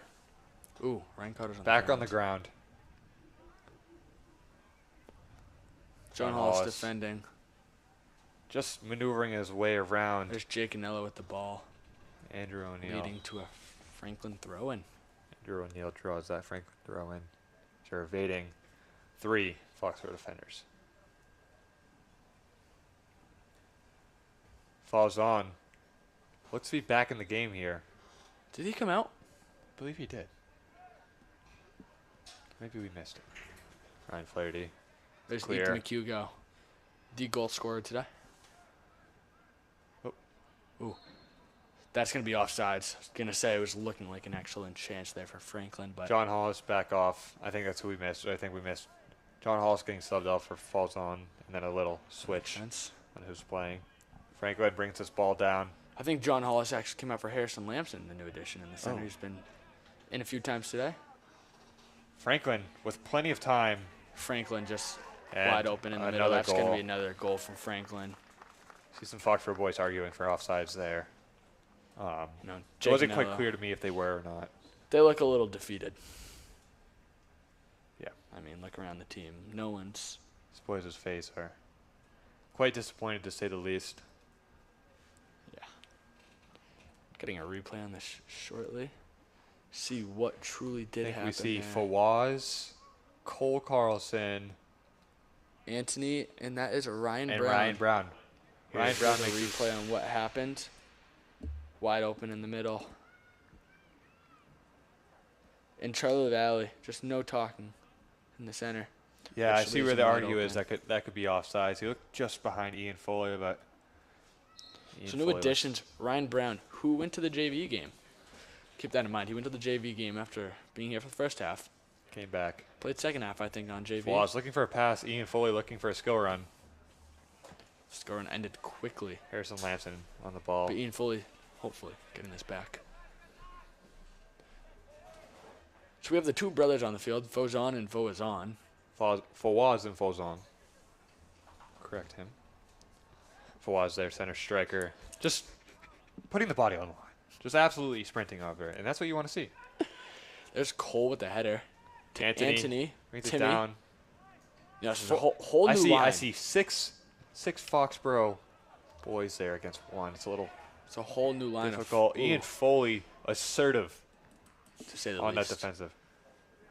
Ooh, Ryan Carter's back on the ground. John Hollis defending. Just maneuvering his way around. There's Jake Canello with the ball. Andrew O'Neill. Leading to a Franklin throw-in. Drew O'Neill draws that Franklin throw in. They're evading 3 Foxborough defenders. Falls on. Looks to be back in the game here. Did he come out? I believe he did. Maybe we missed it. Ryan Flaherty. There's Clear. Ethan McHugh go. The goal scorer today. Oh. Ooh. That's going to be offsides. I was going to say it was looking like an excellent chance there for Franklin, but John Hollis back off. I think that's who we missed. I think we missed John Hollis getting subbed off for falls on, and then a little switch sense. on who's playing. Franklin brings this ball down. I think John Hollis actually came out for Harrison Lamson, the new addition in the center. Oh. He's been in a few times today. Franklin with plenty of time. Franklin just And wide open in the middle. another That's going to goal. be another goal from Franklin. See some Foxborough boys arguing for offsides there. No, It wasn't Jaganello. quite clear to me if they were or not. They look a little defeated. Yeah. I mean, look around the team. No one's. These boys' face are quite disappointed to say the least. Yeah. Getting a replay on this shortly. See what truly I did think happen. we see there. Fawaz, Cole Carlson, Anthony, and that is Ryan and Brown. Ryan Brown. Ryan Here's Brown a makes replay on what happened. Wide open in the middle. And Charlie Valley, just no talking in the center. Yeah, I Which see leaves where him the wide argue is. open. That could be offsides. He looked just behind Ian Foley, but So new additions, Ryan Brown, who went to the JV game. Keep that in mind. He went to the JV game after being here for the first half. came back. Played second half, I think, on JV. Fawaz looking for a pass. Ian Foley looking for a skill run. Scoring ended quickly. Harrison Lamson on the ball. But Ian Foley, hopefully, getting this back. So we have the two brothers on the field, Fozon and Foazon. Fawaz and Fawzon. Correct him. Fawaz, their center striker, just putting the body on the line. Just absolutely sprinting over it. And that's what you want to see. There's Cole with the header. Anthony, brings it Timmy. down. Yeah, this is a whole new line. I see six Foxborough boys there against one. It's a little It's a whole new line difficult. of Ian Foley assertive to say the on least. that defensive.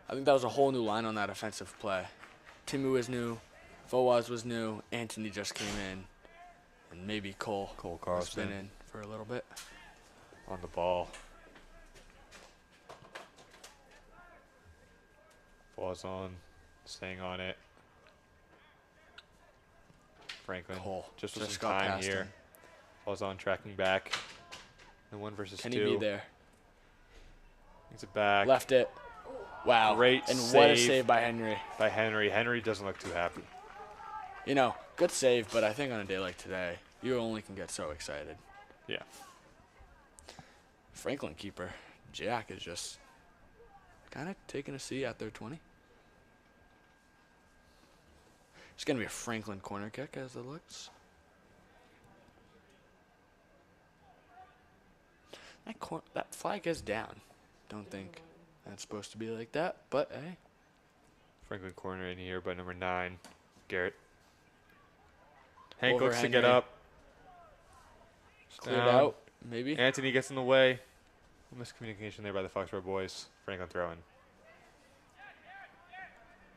I think that was a whole new line on that offensive play. Timmy was new, Fawaz was new, Anthony just came in, and maybe Cole has Carlson been in for a little bit. on the ball. Falls on, staying on it. Franklin Cole just with some got time past here. him. Falls on, tracking back. The 1 versus Can 2. he be there? Gets it back. Left it. Wow. Great and what a save. save by Henry. By Henry. Henry doesn't look too happy. You know, good save, but I think on a day like today, you only can get so excited. Yeah. Franklin keeper, Jack, is just kind of taking a seat at their 20. It's going to be a Franklin corner kick as it looks. That flag is down. Don't think that's supposed to be like that, but hey. Franklin corner in here by number 9, Garrett. Hank Over looks to get Henry. up. Cleared Down. out, maybe. Anthony gets in the way. Miscommunication there by the Foxborough boys. Franklin throwing.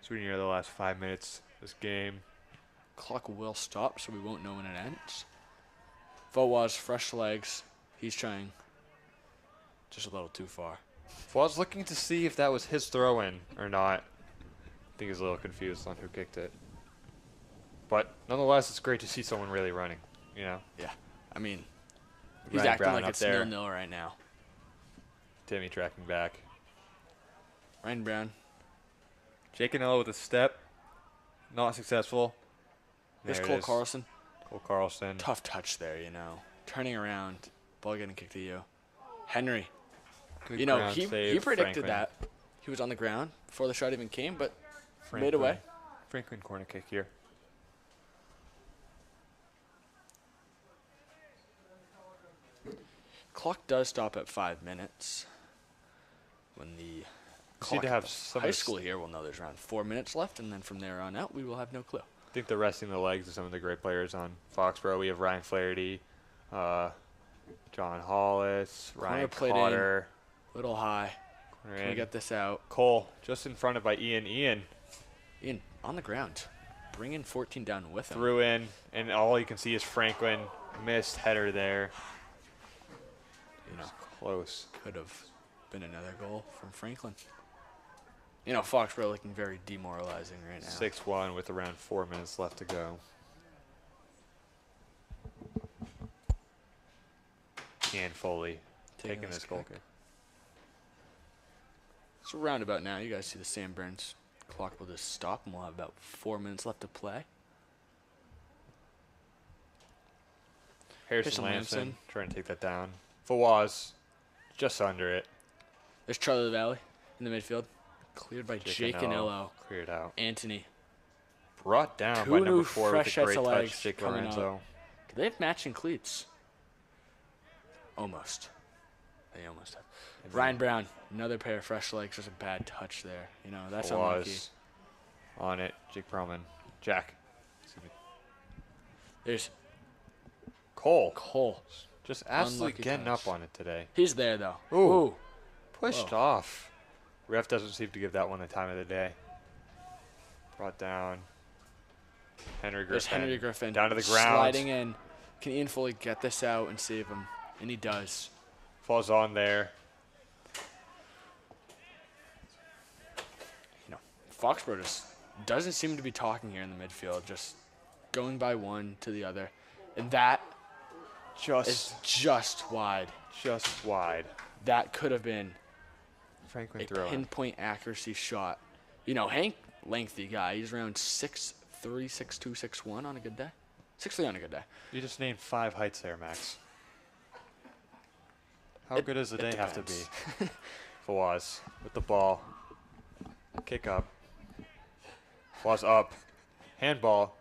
So we're near the last 5 minutes of this game. Clock will stop, so we won't know when it ends. Fawaz, fresh legs. He's trying just a little too far. Was looking to see if that was his throw-in or not. I think he's a little confused on who kicked it. But nonetheless, it's great to see someone really running, you know? Yeah, I mean, he's Ryan acting Brown like up it's there. 0-0 right now. Timmy tracking back. Ryan Brown. Jake Canella with a step. Not successful. Here's There it Cole is. Carlson. Cole Carlson. Tough touch there, you know. Turning around, ball getting kicked to you. Henry. Good You know, ground he save, predicted Franklin. that. He was on the ground before the shot even came, but made Franklin. away. Franklin corner kick here. Clock does stop at 5 minutes. When the Seem clock to at have the some high of the school here will know there's around 4 minutes left, and then from there on out, we will have no clue. I think they're resting the legs of some of the great players on Foxborough. We have Ryan Flaherty, John Hollis, Corner Ryan played in. Cotter. Little high. Can we get this out? Cole just in front of by Ian. Ian on the ground. Bringing 14 down with him. threw in, and all you can see is Franklin. Missed header there. Close. Could have been another goal from Franklin. Foxborough looking very demoralizing right now. 6-1 with around 4 minutes left to go. Ian Foley taking this goal kick. So roundabout now, you guys see the Sam Burns clock will just stop, and we'll have about 4 minutes left to play. Harrison Lamson trying to take that down. Fawaz just under it. There's Charlie Valley in the midfield. Cleared by Jake Anello. Cleared out. Anthony. Brought down by number 4 with a great touch, Jake Lorenzo. Do they have matching cleats? Almost. They almost have. Ryan Brown, another pair of fresh legs. There's a bad touch there. That's unlucky. On it. Jake Perlman. Jack. Excuse me. There's Cole. Just absolutely getting up on it today. He's there, though. Ooh. Pushed off. Ref doesn't seem to give that one the time of the day. Brought down. Henry Griffin. Down to the ground. Sliding in. Can Ian Foley get this out and save him? And he does. Falls on there. Foxborough just doesn't seem to be talking here in the midfield. Just going by one to the other. And that is just wide. Just wide. That could have been Franklin a pinpoint accuracy shot. Hank, lengthy guy. He's around 6'3", 6'2", 6'1" on a good day. 6'3" on a good day. You just named 5 heights there, Max. How good does the day have to be? Fawaz with the ball. Kick up. Fawaz up. Handball.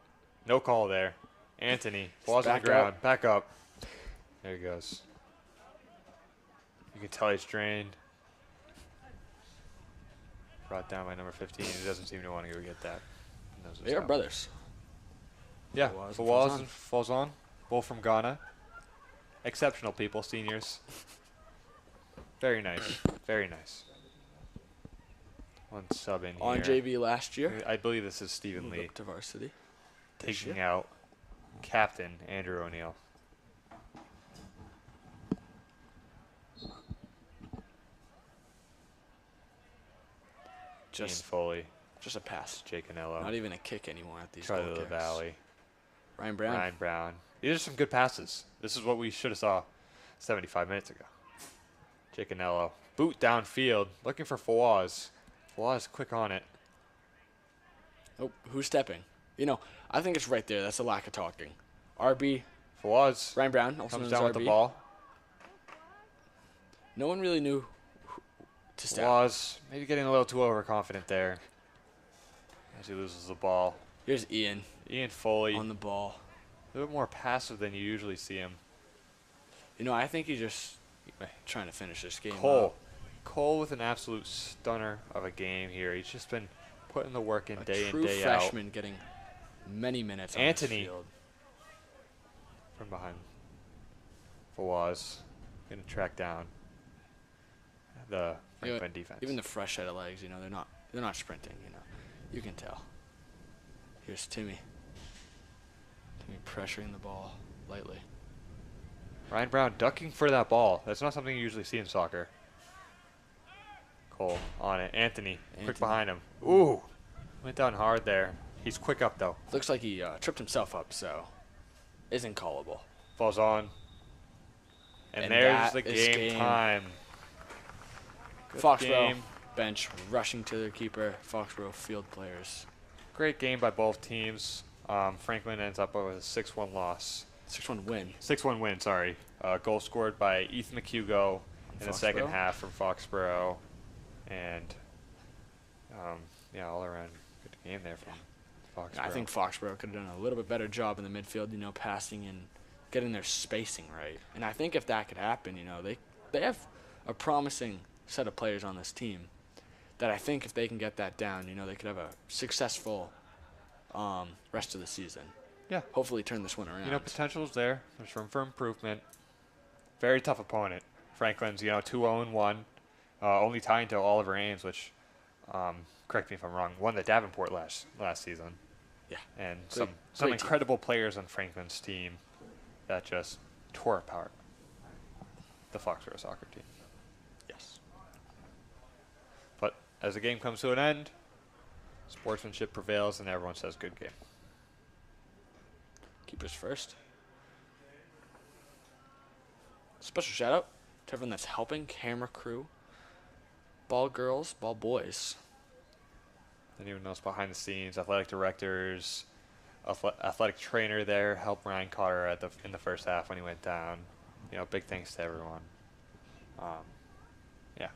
No call there. Anthony. Fawaz on the ground. Back up. There he goes. You can tell he's drained. Brought down by number 15. He doesn't seem to want to go get that. They are brothers. Yeah, Fawaz falls on. Both from Ghana. Exceptional people, seniors. Very nice. Very nice. One sub in here. On JV last year. I believe this is Stephen Lee. Up to Varsity. Taking out Captain Andrew O'Neill. Ian Foley. Just a pass. Jake Anello. Not even a kick anymore at these Charlie the Valley. Ryan Brown. These are some good passes. This is what we should have saw 75 minutes ago. Jake Anello. Boot downfield. Looking for Fawaz. Fawaz quick on it. Oh, who's stepping? I think it's right there. That's a lack of talking. RB. Fawaz. Ryan Brown. Also comes down with the ball. No one really knew to step. Fawaz maybe getting a little too overconfident there as he loses the ball. Here's Ian. Ian Foley. On the ball. A little bit more passive than you usually see him. I think he's just trying to finish this game. Cole with an absolute stunner of a game here. He's just been putting the work in day in, day out. True freshman getting many minutes on the field. From behind. Fawaz going to track down the Franklin defense. Even the fresh set of legs, they're not sprinting, You can tell. Here's Timmy. Timmy pressuring the ball lightly. Ryan Brown ducking for that ball. That's not something you usually see in soccer. Cole on it. Anthony. Quick behind him. Ooh. Went down hard there. He's quick up, though. Looks like he tripped himself up, so isn't callable. Falls on. And there's the game time. Foxborough bench rushing to their keeper. Foxborough field players. Great game by both teams. Franklin ends up with a 6-1 loss. 6-1 win. 6-1 win, sorry. Goal scored by Ethan McHugo in the second half from Foxborough. And, all around good game there from Foxborough. I think Foxborough could have done a little bit better job in the midfield, passing and getting their spacing right. And I think if that could happen, they have a promising set of players on this team that I think if they can get that down, they could have a successful rest of the season. Yeah. Hopefully turn this one around. Potential's there. There's room for improvement. Very tough opponent. Franklin's, 2-0-1. only tying to Oliver Ames, which, correct me if I'm wrong, won the Davenport last season. Yeah. And Great- some great team. incredible players on Franklin's team that just tore apart the Foxborough soccer team. Yes. But as the game comes to an end, sportsmanship prevails and everyone says good game. Keepers first. Special shout out to everyone that's helping, camera crew, ball girls, ball boys. Anyone else behind the scenes, athletic directors, athletic trainer there, helped Ryan Carter in the first half when he went down. Big thanks to everyone. Yeah.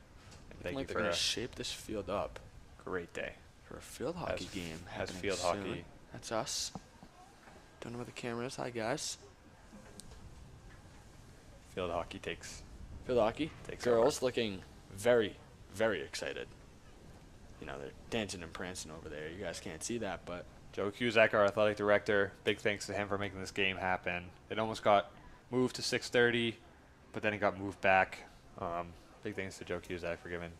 And thank you Like they're for gonna a shape this field up great day. for a field hockey game. As happening field soon. hockey. That's us. Don't know where the camera is. Hi guys. Field hockey takes. Field hockey. Takes Girls looking very, very excited. They're dancing and prancing over there. You guys can't see that, but Joe Cusack, our athletic director, big thanks to him for making this game happen. It almost got moved to 6:30, but then it got moved back. Big thanks to Joe Cusack for giving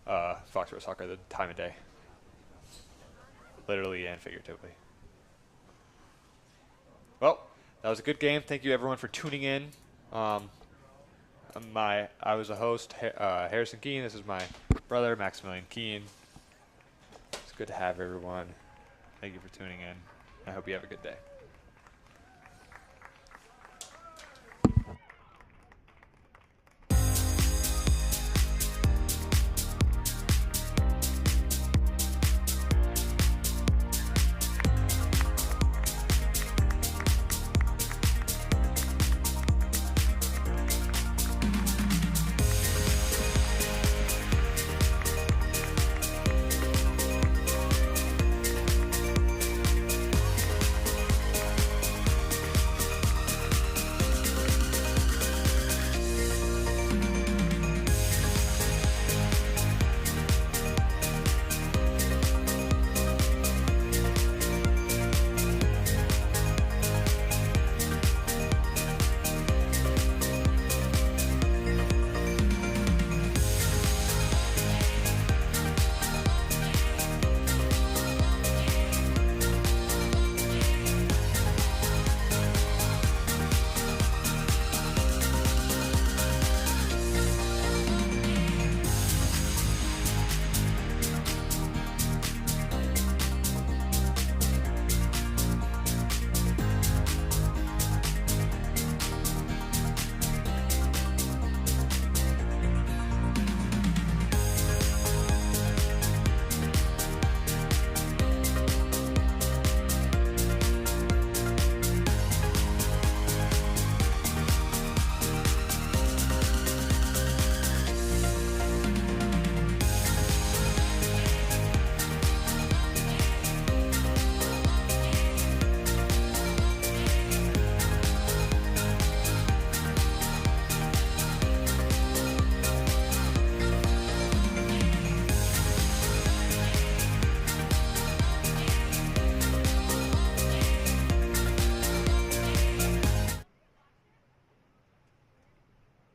Foxborough Soccer the time of day. Literally and figuratively. Well, that was a good game. Thank you everyone for tuning in. I was a host, Harrison Keene. This is my brother, Maximilian Keene. It's good to have everyone. Thank you for tuning in. I hope you have a good day.